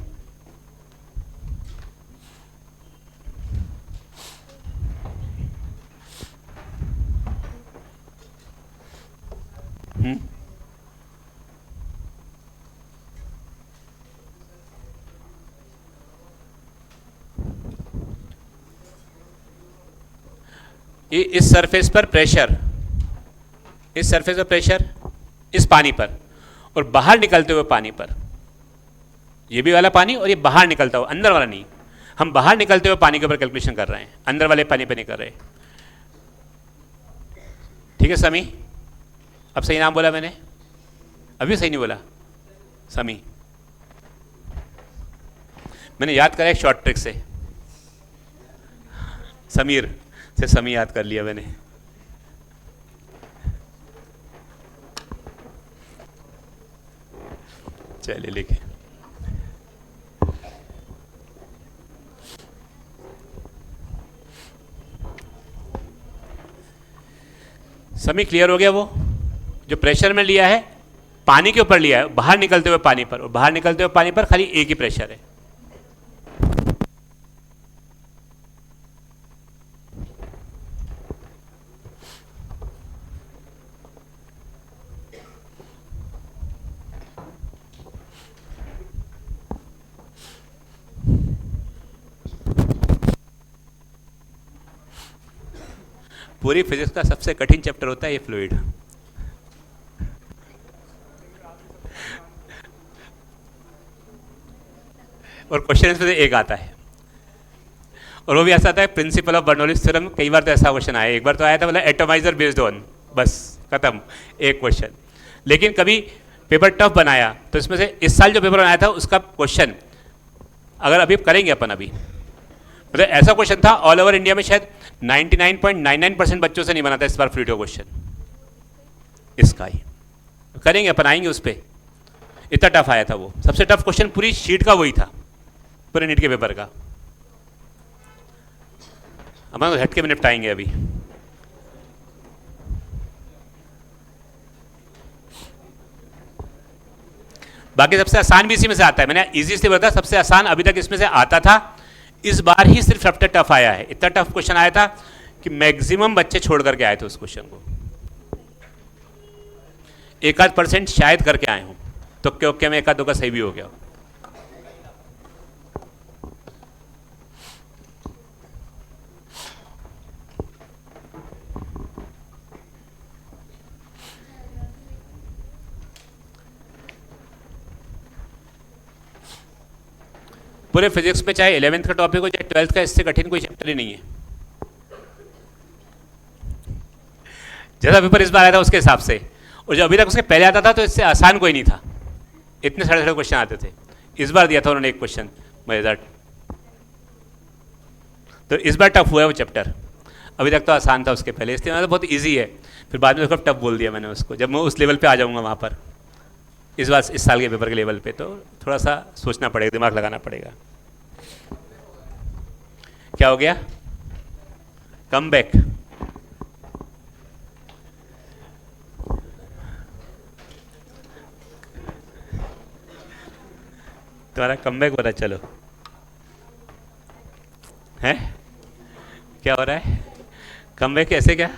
इस सरफेस पर प्रेशर, इस सरफेस पर प्रेशर इस पानी पर, और बाहर निकलते हुए पानी पर, ये भी वाला पानी और ये बाहर निकलता हुआ, अंदर वाला नहीं, हम बाहर निकलते हुए पानी के ऊपर कैलकुलेशन कर रहे हैं, अंदर वाले पानी पे नहीं कर रहे। ठीक है समी, अब सही नाम बोला मैंने, अभी सही नहीं बोला समी, मैंने याद करा एक शॉर्ट ट्रिक से, समीर से समी याद कर लिया मैंने। चलिए लिखे, समी क्लियर हो गया? वो जो प्रेशर में लिया है पानी के ऊपर लिया है, बाहर निकलते हुए पानी पर, और बाहर निकलते हुए पानी पर खाली एक ही प्रेशर है। पूरी फिजिक्स का सबसे कठिन चैप्टर होता है ये फ्लूइड। और क्वेश्चन इसमें से एक आता है, और वो भी ऐसा आता है प्रिंसिपल ऑफ बर्नौलीज थ्योरम। कई बार तो ऐसा क्वेश्चन आया, एक बार तो आया था, बोला एटोमाइजर बेस्ड ऑन, बस खत्म एक क्वेश्चन। लेकिन कभी पेपर टफ बनाया तो इसमें से इस साल जो पेपर बनाया था उसका क्वेश्चन अगर अभी करेंगे अपन, अभी मतलब ऐसा क्वेश्चन था ऑल ओवर इंडिया में शायद 99.99% बच्चों से नहीं बना था इस बार फ्लूइड का क्वेश्चन, इसका ही करेंगे अपन, आएंगे उस पर। इतना टफ आया था वो, सबसे टफ क्वेश्चन पूरी शीट का वही था, पूरे नीट के पेपर का। अपन तो झटके में निपटाएंगे अभी। बाकी सबसे आसान भी इसी में से आता है, मैंने इजी से बताया, सबसे आसान अभी तक इसमें से आता था, इस बार ही सिर्फ सबसे टफ आया है। इतना टफ क्वेश्चन आया था कि मैक्सिमम बच्चे छोड़ करके आए थे उस क्वेश्चन को, 1% शायद करके आए हूं, तो क्योंकि मैं 1-2 का सही भी हो गया। पूरे फिजिक्स में चाहे 11th का टॉपिक हो चाहे 12th का, इससे कठिन कोई चैप्टर ही नहीं है। जैसा पेपर इस बार आया था उसके हिसाब से, और जो अभी तक उसके पहले आता था तो इससे आसान कोई नहीं था, इतने सारे क्वेश्चन आते थे। इस बार दिया था उन्होंने एक क्वेश्चन मजेदार, तो इस बार टफ हुआ है वो चैप्टर, अभी तक तो आसान था उसके पहले, इसलिए मतलब बहुत ईजी है। फिर बाद में उसको टफ बोल दिया मैंने उसको, जब मैं उस लेवल पे आ जाऊंगा वहाँ पर, इस बार इस साल के पेपर के लेवल पे, तो थोड़ा सा सोचना पड़ेगा, दिमाग लगाना पड़ेगा। क्या हो गया? Come back. तुम्हारा कम बैक हो रहा है, चलो है क्या हो रहा है? कम बैक कैसे? क्या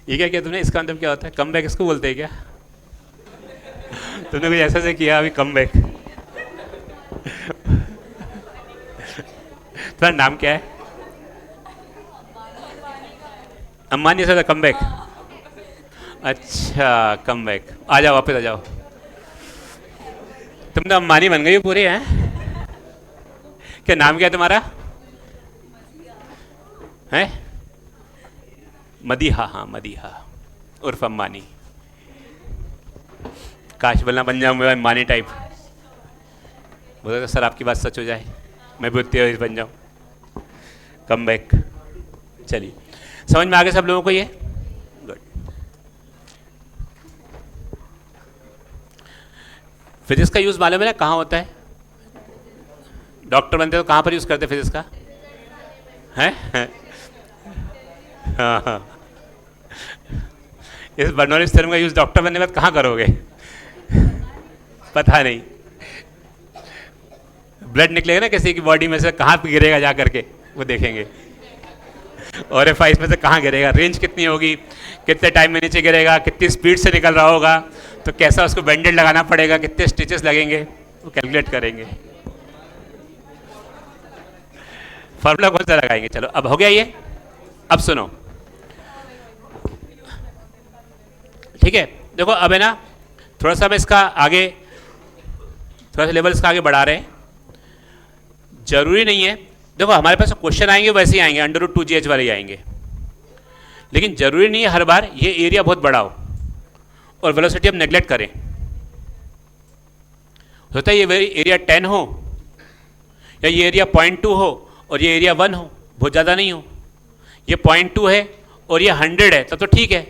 ये क्या किया तुमने? इसका मतलब क्या होता है? कम बैक इसको बोलते हैं क्या? तुमने कुछ ऐसा से किया अभी, कम बैक। तुम्हारा नाम क्या है? अम्बानी से कम बैक। अच्छा कम बैक, आ जाओ वापस आ जाओ। तुम तो अम्बानी बन गई हो पूरी, हैं? क्या नाम क्या है तुम्हारा? है मदीहा, हाँ मदीहा उर्फ अम्बानी। काश बोलना बन जाऊँ मैं अम्बानी टाइप, बोला तो सर आपकी बात सच हो जाए, मैं भी उतनी बन जाऊँ। कम बैक, चलिए समझ में आ गया सब लोगों को ये? गुड। फिजिक्स का यूज़ मालूम है ना कहाँ होता है? डॉक्टर बनते तो कहाँ पर यूज़ करते फिजिक्स का? है हाँ हाँ, इस बर्नौलीज थ्योरम का यूज़ डॉक्टर बनने के बाद कहाँ करोगे? पता नहीं, ब्लड निकलेगा ना किसी की बॉडी में से, कहाँ पे गिरेगा जा करके वो देखेंगे, और एफ में से कहाँ गिरेगा, रेंज कितनी होगी, कितने टाइम में नीचे गिरेगा, कितनी स्पीड से निकल रहा होगा, तो कैसा उसको बैंडेड लगाना पड़ेगा, कितने स्टिचेस लगेंगे, वो कैलकुलेट करेंगे। फार्मूला कौन सा लगाएंगे? चलो अब हो गया ये, अब सुनो, ठीक है, देखो अब है ना, थोड़ा सा मैं इसका आगे, थोड़ा सा लेवल इसका आगे बढ़ा रहे हैं। जरूरी नहीं है, देखो हमारे पास क्वेश्चन आएंगे वैसे ही आएंगे, अंडर रूट 2gh वाले ही आएंगे, लेकिन जरूरी नहीं है हर बार ये एरिया बहुत बड़ा हो और वेलोसिटी हम नेग्लेक्ट करें। होता है ये एरिया 10 हो या ये एरिया 0.2 हो और ये एरिया 1 हो, बहुत ज़्यादा नहीं हो। ये 0.2 है और ये 100 है, तब तो ठीक है,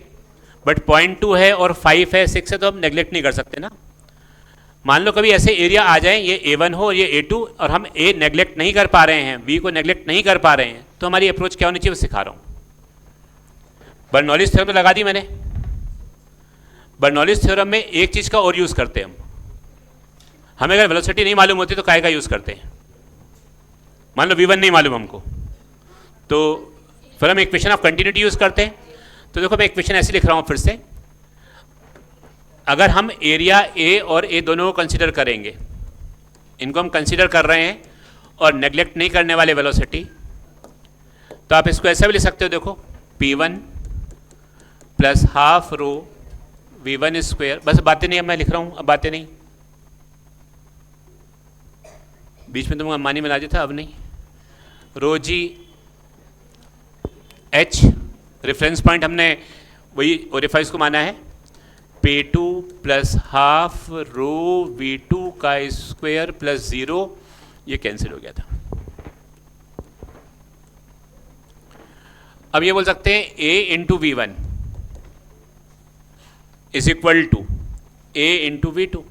बट 0.2 है और 5 है 6 है तो हम नेग्लेक्ट नहीं कर सकते ना। मान लो कभी ऐसे एरिया आ जाए, ये A1 हो और ये A2 और हम A नेग्लेक्ट नहीं कर पा रहे हैं, B को नेग्लेक्ट नहीं कर पा रहे हैं, तो हमारी अप्रोच क्या होनी चाहिए वो सिखा रहा हूँ। बर्नौलीज थ्योरम तो लगा दी मैंने। बर्नौलीज थ्योरम में एक चीज़ का और यूज़ करते हैं हमें अगर वेलोसिटी नहीं मालूम होती तो काय का यूज़ करते हैं। मान लो V1 नहीं मालूम हमको, तो फिर हम इक्वेशन ऑफ कंटिन्यूटी यूज़ करते हैं। तो देखो मैं इक्वेशन ऐसे लिख रहा हूँ फिर से, अगर हम एरिया A और A दोनों को कंसिडर करेंगे, इनको हम कंसिडर कर रहे हैं और नेग्लेक्ट नहीं करने वाले वेलोसिटी, तो आप इसको ऐसा भी लिख सकते हो, देखो P1 plus half rho V1 square, बस बातें नहीं, अब मैं लिख रहा हूँ, अब बातें नहीं, बीच में तुमको अंबानी बना दिया था, अब नहीं, रो जी H रेफरेंस पॉइंट हमने वही ओरिफाइस को माना है, P2 plus half rho V2 का स्क्वायर प्लस 0, ये कैंसिल हो गया था। अब ये बोल सकते हैं A into V1 is equal to A into V2,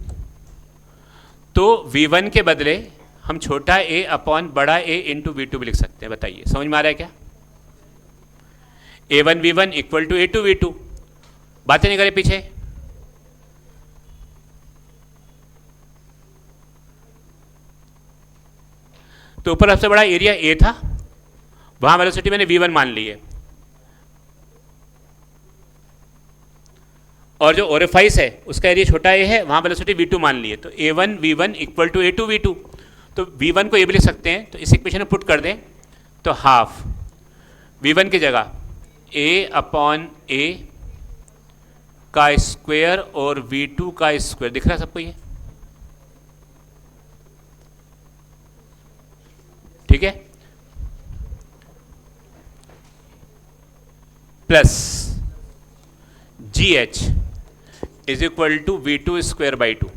तो V1 के बदले हम छोटा a अपॉन बड़ा A इंटू V2 भी लिख सकते हैं। बताइए समझ में आ रहा है क्या? A1 V1 equal to A2 V2, बातें नहीं करें पीछे। तो ऊपर सबसे बड़ा एरिया A था, वहां वेलोसिटी मैंने V1 मान ली है, और जो ओरिफाइस है उसका एरिया छोटा a है, वहां वेलोसिटी V2 मान ली है, तो A1 V1 equal to A2 V2। तो V1 को ये भी लिख सकते हैं, तो इस इक्वेशन में पुट कर दें तो हाफ V1 की जगह A अपॉन A का स्क्वायर और V2 का स्क्वायर, दिख रहा है सबको ये? ठीक है, plus GH is equal to V2 square by 2।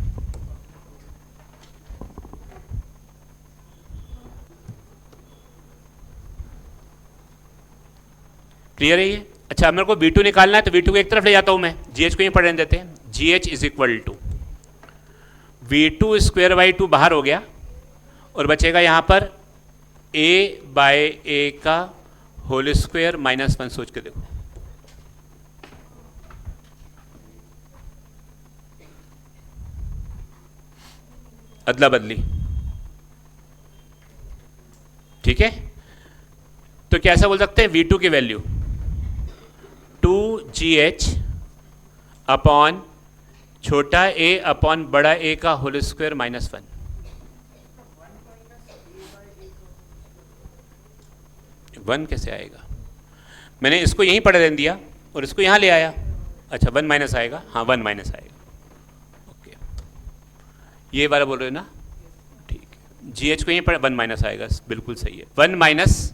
Clear है ये? अच्छा, अब मेरे को V2 निकालना है, तो V2 को एक तरफ ले जाता हूं मैं, GH को यहीं पढ़ने देते हैं। GH is equal to V2 square by 2 बाहर हो गया, और बचेगा यहां पर A बाय A का होल स्क्वायर माइनस 1। सोच के देखो, अदला बदली, ठीक है। तो क्या ऐसा बोल सकते हैं, V2 की वैल्यू 2GH अपॉन छोटा a अपॉन बड़ा A का होल स्क्वायर माइनस 1। वन कैसे आएगा? मैंने इसको यहीं पढ़े रहने दिया और इसको यहां ले आया। अच्छा, 1 माइनस आएगा, हाँ 1 माइनस आएगा, ओके, ये वाला बोल रहे हो ना? ठीक है, GH को यहीं पढ़े, 1 माइनस आएगा, बिल्कुल सही है। 1 माइनस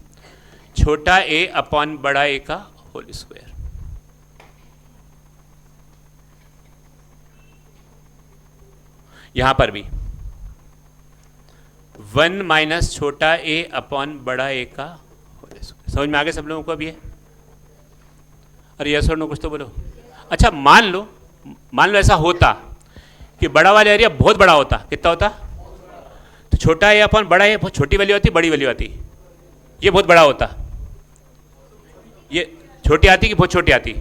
छोटा a अपॉन बड़ा A का होल स्क्वायर। यहां पर भी 1 माइनस छोटा a अपॉन बड़ा A का होल स्क्वायर। समझ में आ गया सब लोगों को अब ये? अरे यस और नो कुछ तो बोलो। अच्छा, मान लो ऐसा होता कि बड़ा वाला एरिया बहुत बड़ा होता, कितना होता? तो छोटा a अपॉन बड़ा A बहुत छोटी वैल्यू आती, बड़ी वैल्यू आती, ये बहुत बड़ा होता, ये छोटी आती कि बहुत छोटी आती?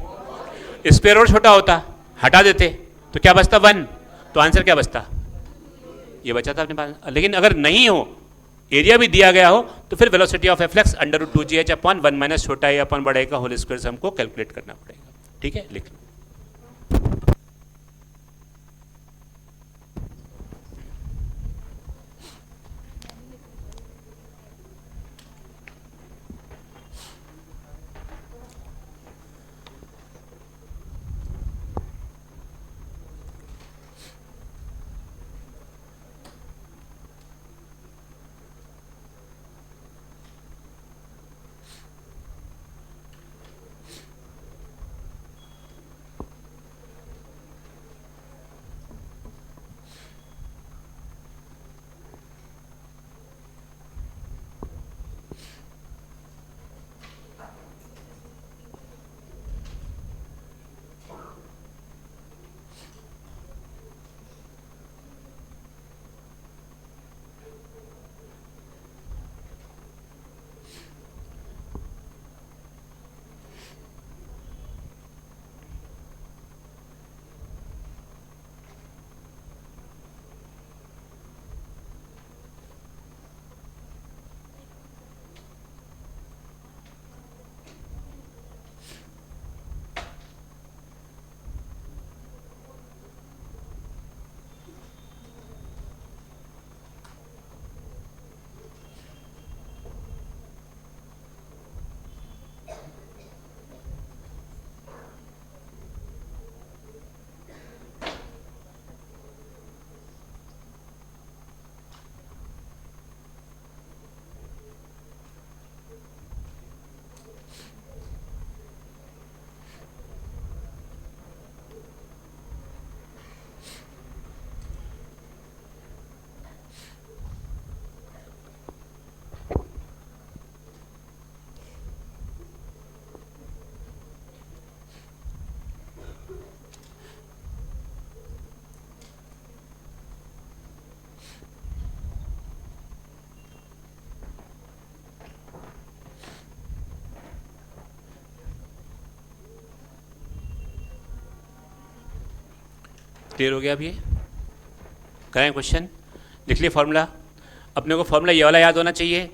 स्क्वायर और छोटा होता, हटा देते तो क्या बचता? 1। तो आंसर क्या बचता? ये बचा था अपने पास। लेकिन अगर नहीं हो, एरिया भी दिया गया हो, तो फिर velocity of efflux under root 2GH upon 1 minus छोटा a अपॉन बड़ा A का होल स्क्वायर से हमको कैलकुलेट करना पड़ेगा। ठीक है, लिख लो। क्लियर हो गया? अब ये करें क्वेश्चन, लिख लिए फॉर्मूला। अपने को फॉर्मूला ये वाला याद होना चाहिए,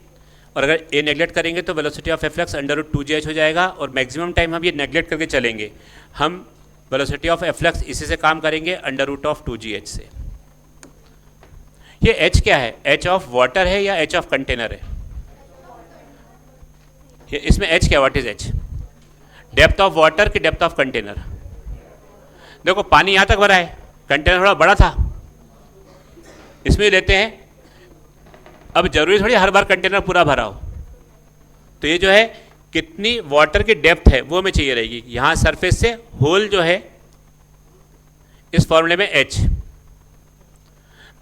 और अगर ए नेगलेक्ट करेंगे तो वेलोसिटी ऑफ एफ्लक्स √2gh हो जाएगा, और मैक्सिमम टाइम हम ये नेगलेक्ट करके चलेंगे, हम वेलोसिटी ऑफ एफ्लक्स इसी से काम करेंगे √2gh से। ये h क्या है? h ऑफ वाटर है या h ऑफ कंटेनर है? ये इसमें h क्या, what is h? Depth of water की डेप्थ ऑफ कंटेनर? देखो पानी यहां तक भरा है, कंटेनर थोड़ा बड़ा था, इसमें लेते हैं। अब जरूरी थोड़ी हर बार कंटेनर पूरा भरा हो, तो ये जो है कितनी वाटर की डेप्थ है वो हमें चाहिए रहेगी। यहां सरफेस से होल जो है इस फॉर्मूले में h,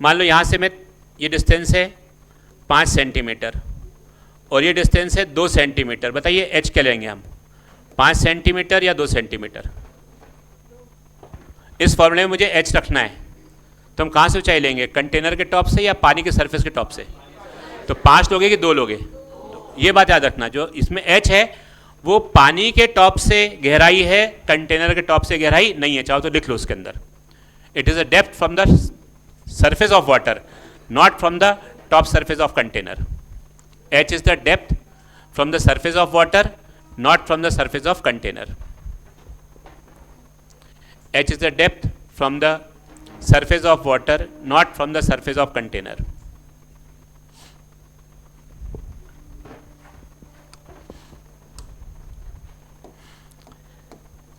मान लो यहां से मैं, ये डिस्टेंस है 5 सेंटीमीटर और ये डिस्टेंस है 2 सेंटीमीटर। बताइए h क्या लेंगे हम, 5 सेंटीमीटर या 2 सेंटीमीटर? इस फॉर्मूले में मुझे h रखना है, तो हम कहां से ऊंचाई लेंगे, कंटेनर के टॉप से या पानी के सरफेस के टॉप से? तो 5 लोगे कि 2 लोगे? ये बात याद रखना, जो इसमें h है वो पानी के टॉप से गहराई है, कंटेनर के टॉप से गहराई नहीं है। चाहो तो लिख लो उसके अंदर, it is a depth from the surface of water, not from the top surface of container. h is the depth from the surface of water, not from the surface of container. h is the depth from the surface of water, not from the surface of container.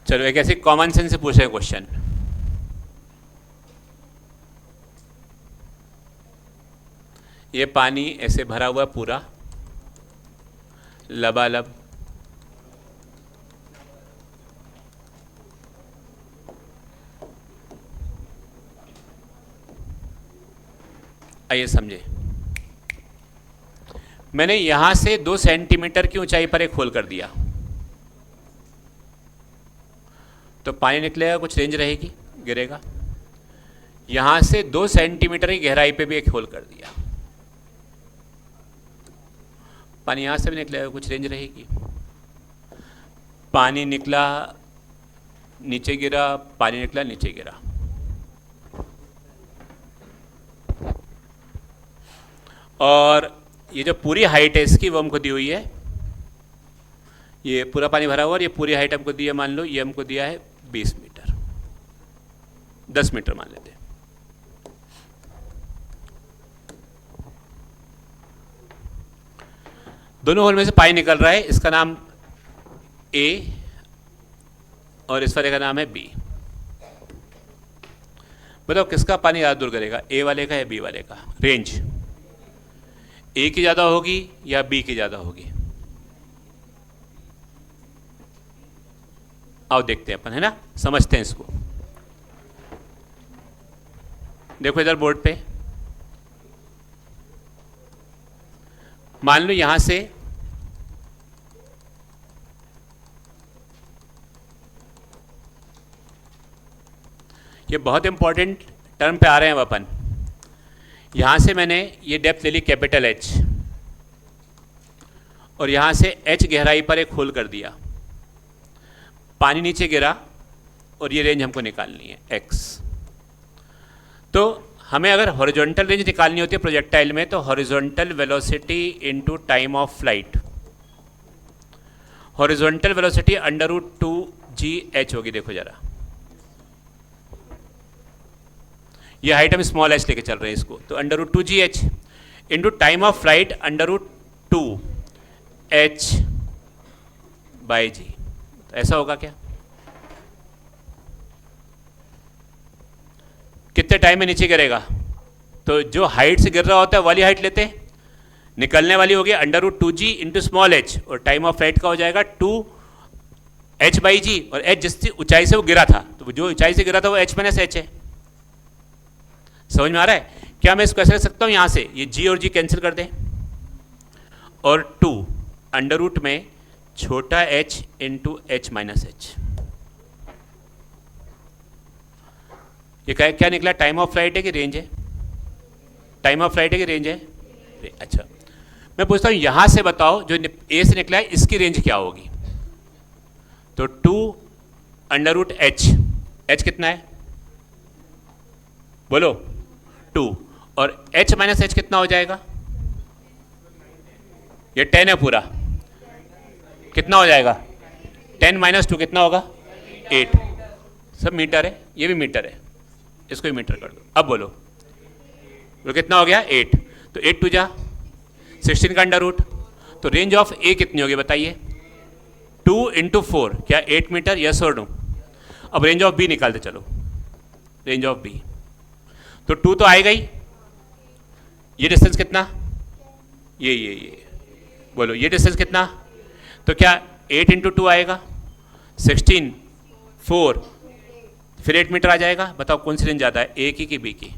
चलो एक ऐसी common sense से पूछे question, ये पानी ऐसे भरा हुआ पूरा लबालब, आइए समझे। मैंने यहां से 2 सेंटीमीटर की ऊंचाई पर एक होल कर दिया, तो पानी निकलेगा, कुछ रेंज रहेगी, गिरेगा। यहां से 2 सेंटीमीटर की गहराई पे भी एक होल कर दिया, पानी यहां से भी निकलेगा, कुछ रेंज रहेगी। पानी निकला, नीचे गिरा, पानी निकला, नीचे गिरा। और ये जो पूरी हाइट है इसकी वो हमको दी हुई है, ये पूरा पानी भरा हुआ और ये पूरी हाइट हमको दी है, मान लो ये हमको दिया है 20 मीटर, 10 मीटर मान लेते हैं। दोनों होल में से पानी निकल रहा है, इसका नाम A और इस वाले का नाम है B। बताओ किसका पानी ज़्यादा दूर करेगा, A वाले का या B वाले का? रेंज A की ज़्यादा होगी या B की ज़्यादा होगी? आओ देखते हैं अपन, है ना, समझते हैं इसको। देखो इधर बोर्ड पे, मान लो यहां से ये बहुत इंपॉर्टेंट टर्म पे आ रहे हैं अब अपन। यहां से मैंने ये डेप्थ ले ली कैपिटल H, और यहां से H गहराई पर एक होल कर दिया, पानी नीचे गिरा, और ये रेंज हमको निकालनी है x। तो हमें अगर हॉरिजॉन्टल रेंज निकालनी होती है प्रोजेक्टाइल में, तो horizontal velocity into time of flight, horizontal velocity √2gh होगी। देखो जरा, ये हाइट हम स्मॉल h लेके चल रहे हैं इसको, तो √2gh into time of flight √2h/g। तो ऐसा होगा क्या, कितने टाइम में नीचे गिरेगा? तो जो हाइट से गिर रहा होता है वाली हाइट लेते हैं, निकलने वाली होगी √2g इंटू स्मॉल h, और टाइम ऑफ फ्लाइट का हो जाएगा 2h/g, और h जिस ऊंचाई से वो गिरा था, तो जो ऊंचाई से गिरा था वो h - h है। समझ में आ रहा है? क्या मैं इसको ऐसे रख सकता हूं, यहां से ये g और g कैंसिल कर दें, और 2 अंडर रूट में छोटा h इंटू h - h। ये क्या निकला, टाइम ऑफ फ्लाइट है कि रेंज है? टाइम ऑफ फ्लाइट है कि रेंज है? अच्छा, मैं पूछता हूं यहां से बताओ, जो ए से निकला है इसकी रेंज क्या होगी? तो 2 अंडर रूट h, h कितना है? बोलो 2, और h माइनस एच कितना हो जाएगा? ये 10 है पूरा, कितना हो जाएगा? 10 माइनस 2 कितना होगा? 8। सब मीटर है, ये भी मीटर है, इसको भी मीटर कर दो। अब बोलो वो कितना हो गया? 8। तो 8 टू जा 16 का अंडर रूट, तो रेंज ऑफ ए कितनी होगी बताइए? 2 इंटू 4, क्या 8 मीटर? यस और नो? अब रेंज ऑफ बी निकालते चलो, रेंज ऑफ बी। तो 2 तो आएगा ही, ये डिस्टेंस कितना? ये बोलो ये डिस्टेंस कितना? तो क्या 8 इंटू 2 आएगा? 16, 4, फिर 8 मीटर आ जाएगा। बताओ कौन सी रेंज ज़्यादा है, ए की बी की?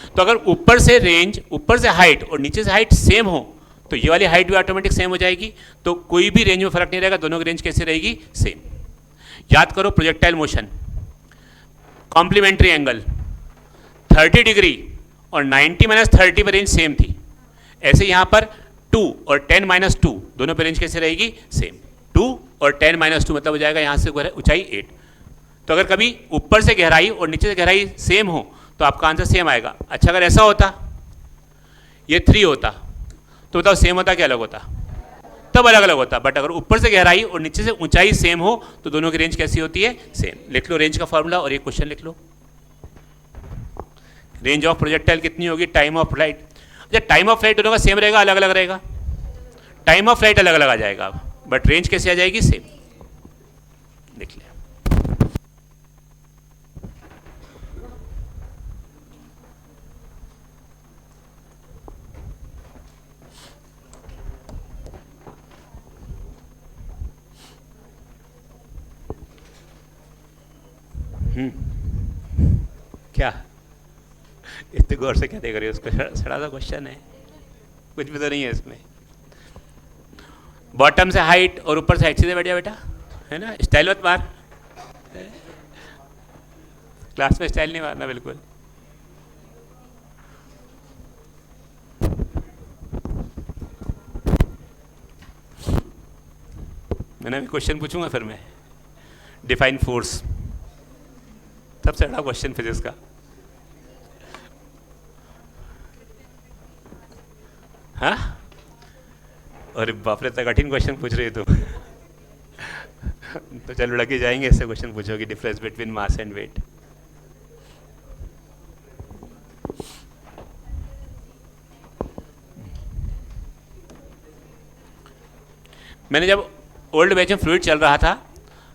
तो अगर ऊपर से रेंज, ऊपर से हाइट और नीचे से हाइट सेम हो तो ये वाली हाइट भी ऑटोमेटिक सेम हो जाएगी, तो कोई भी रेंज में फर्क नहीं रहेगा, दोनों की रेंज कैसे रहेगी? सेम। याद करो projectile motion, complementary angle 30 degree और 90 माइनस 30 पर रेंज सेम थी, ऐसे यहां पर 2 और 10 माइनस 2 दोनों पे रेंज कैसे रहेगी? सेम। 2 और 10 माइनस 2 मतलब हो जाएगा यहां से ऊंचाई 8। तो अगर कभी ऊपर से गहराई और नीचे से गहराई सेम हो तो आपका आंसर सेम आएगा। अच्छा अगर ऐसा होता, ये 3 होता, तो बताओ सेम होता क्या अलग होता? तब अलग अलग होता। बट अगर ऊपर से गहराई और नीचे से ऊंचाई सेम हो तो दोनों की रेंज कैसी होती है? सेम। लिख लो रेंज का फॉर्मूला और एक क्वेश्चन लिख लो। रेंज ऑफ प्रोजेक्टाइल कितनी होगी? Time of flight. अच्छा टाइम ऑफ फ्लाइट दोनों का सेम रहेगा अलग अलग रहेगा? टाइम ऑफ फ्लाइट अलग अलग आ जाएगा, बट रेंज कैसे आ जाएगी? सेम। देख लिया। क्या इतने गौर से क्या देख रहे हो? उसको सड़ा सा क्वेश्चन है, कुछ भी तो नहीं है इसमें। बॉटम से हाइट और ऊपर से हाइट सीधे बैठ जा बेटा, है ना? स्टाइल मत मार, क्लास में स्टाइल नहीं मारना बिल्कुल। मैंने अभी क्वेश्चन पूछूंगा फिर मैं। डिफाइन फोर्स, सबसे बड़ा क्वेश्चन फिजिक्स का। हाँ अरे बाप रे, इतना कठिन क्वेश्चन पूछ रही हो तुम। तो चलो लगे जाएंगे, ऐसे क्वेश्चन पूछोगे difference between mass and weight. मैंने जब ओल्ड बैच में फ्लूइड चल रहा था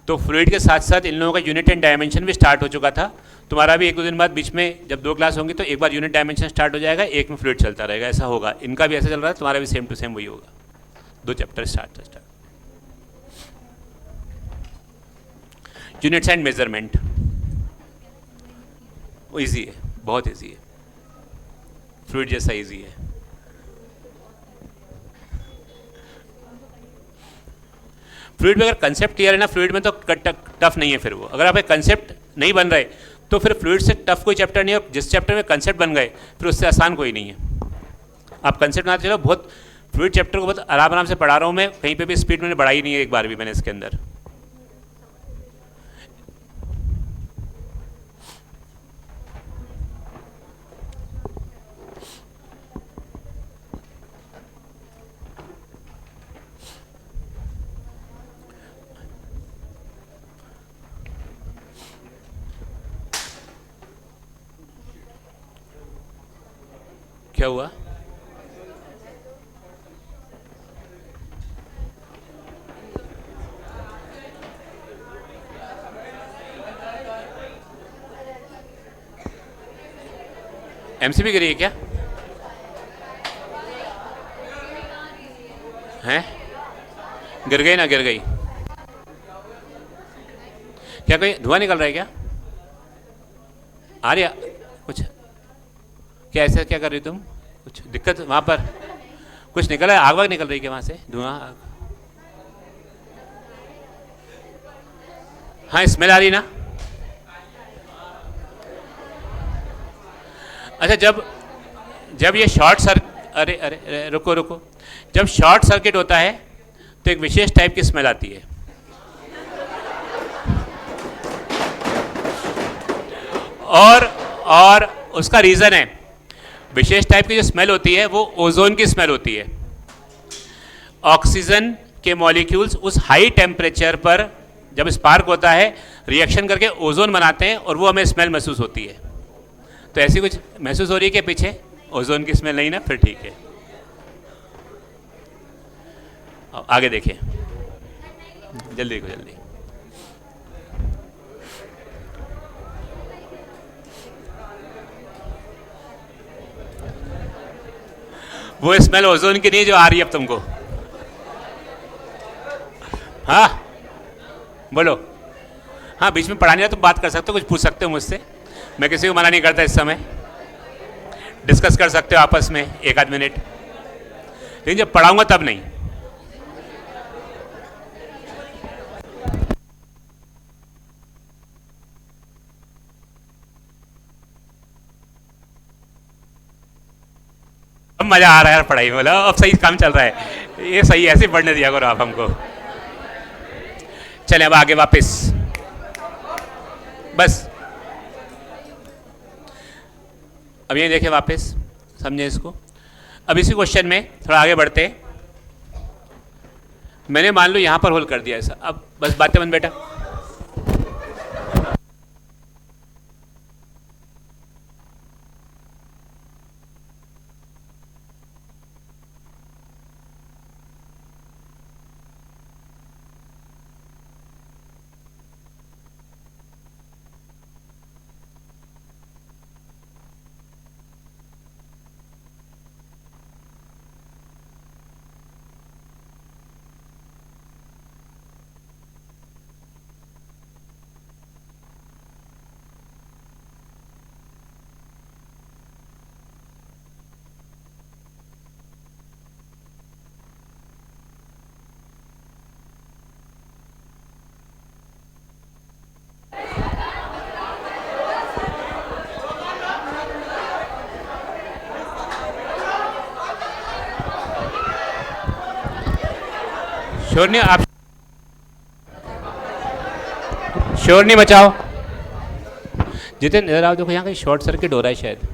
तो फ्लूइड के साथ साथ इन लोगों का यूनिट एंड डायमेंशन भी स्टार्ट हो चुका था। तुम्हारा भी 1-2 दिन बाद बीच में जब 2 क्लास होंगी तो एक बार यूनिट डायमेंशन स्टार्ट हो जाएगा, एक में फ्लूइड चलता रहेगा, ऐसा होगा। इनका भी ऐसा चल रहा है, तुम्हारा भी सेम टू सेम वही होगा। 2 chapter start. Units and measurement वो ईजी है, बहुत ईजी है, फ्लूइड जैसा ईजी है। फ्लूइड में अगर कंसेप्ट क्लियर है ना, फ्लूइड में तो टफ नहीं है फिर वो। अगर आप एक कंसेप्ट नहीं बन रहे तो फिर फ्लूइड से टफ कोई चैप्टर नहीं है, और जिस चैप्टर में कंसेप्ट बन गए फिर उससे आसान कोई नहीं है। आप कंसेप्ट बनाते चलो। बहुत फ्लूइड चैप्टर को बहुत आराम आराम से पढ़ा रहा हूँ मैं, कहीं पे भी स्पीड मैंने बढ़ाई नहीं है एक बार भी मैंने इसके अंदर। क्या हुआ? एमसीबी गिरी है क्या? हैं? गिर गई ना? गिर गई क्या? कोई धुआं निकल रहा है क्या? आ रही कुछ? क्या ऐसा क्या कर रही तुम? कुछ दिक्कत वहाँ पर? कुछ निकल रहा है? आग वाग निकल रही है क्या वहाँ से? धुआं? हाँ स्मेल आ रही ना? अच्छा जब ये शॉर्ट अरे अरे अरे रुको रुको, जब शॉर्ट सर्किट होता है तो एक विशेष टाइप की स्मेल आती है। और उसका रीज़न है, विशेष टाइप की जो स्मेल होती है वो ओजोन की स्मेल होती है। ऑक्सीजन के मॉलिक्यूल्स उस हाई टेम्परेचर पर जब स्पार्क होता है रिएक्शन करके ओजोन बनाते हैं और वो हमें स्मेल महसूस होती है। तो ऐसी कुछ महसूस हो रही है कि पीछे ओजोन की स्मेल नहीं ना, फिर ठीक है। आगे देखिए, जल्दी देखो जल्दी। वो स्मेल ओजोन की नहीं जो आ रही है अब तुमको। हाँ बोलो। हाँ बीच में पढ़ाने तुम बात कर सकते हो, कुछ पूछ सकते हो मुझसे, मैं किसी को मना नहीं करता। इस समय डिस्कस कर सकते हो आपस में एक आध मिनट, लेकिन जब पढ़ाऊंगा तब नहीं। अब मजा आ रहा है यार पढ़ाई में, बोला अब सही काम चल रहा है, ये सही ऐसे पढ़ने दिया करो आप हमको। चले अब आगे वापस, बस अब ये देखें वापस, समझे इसको। अब इसी क्वेश्चन में थोड़ा आगे बढ़ते, मैंने मान लो यहां पर होल्ड कर दिया ऐसा। अब बस बातें बन बेटा। शोर नहीं, आप शोर नहीं बचाओ। जितने नजर आओ, देखो यहाँ कहीं शॉर्ट सर्किट हो रहा है शायद।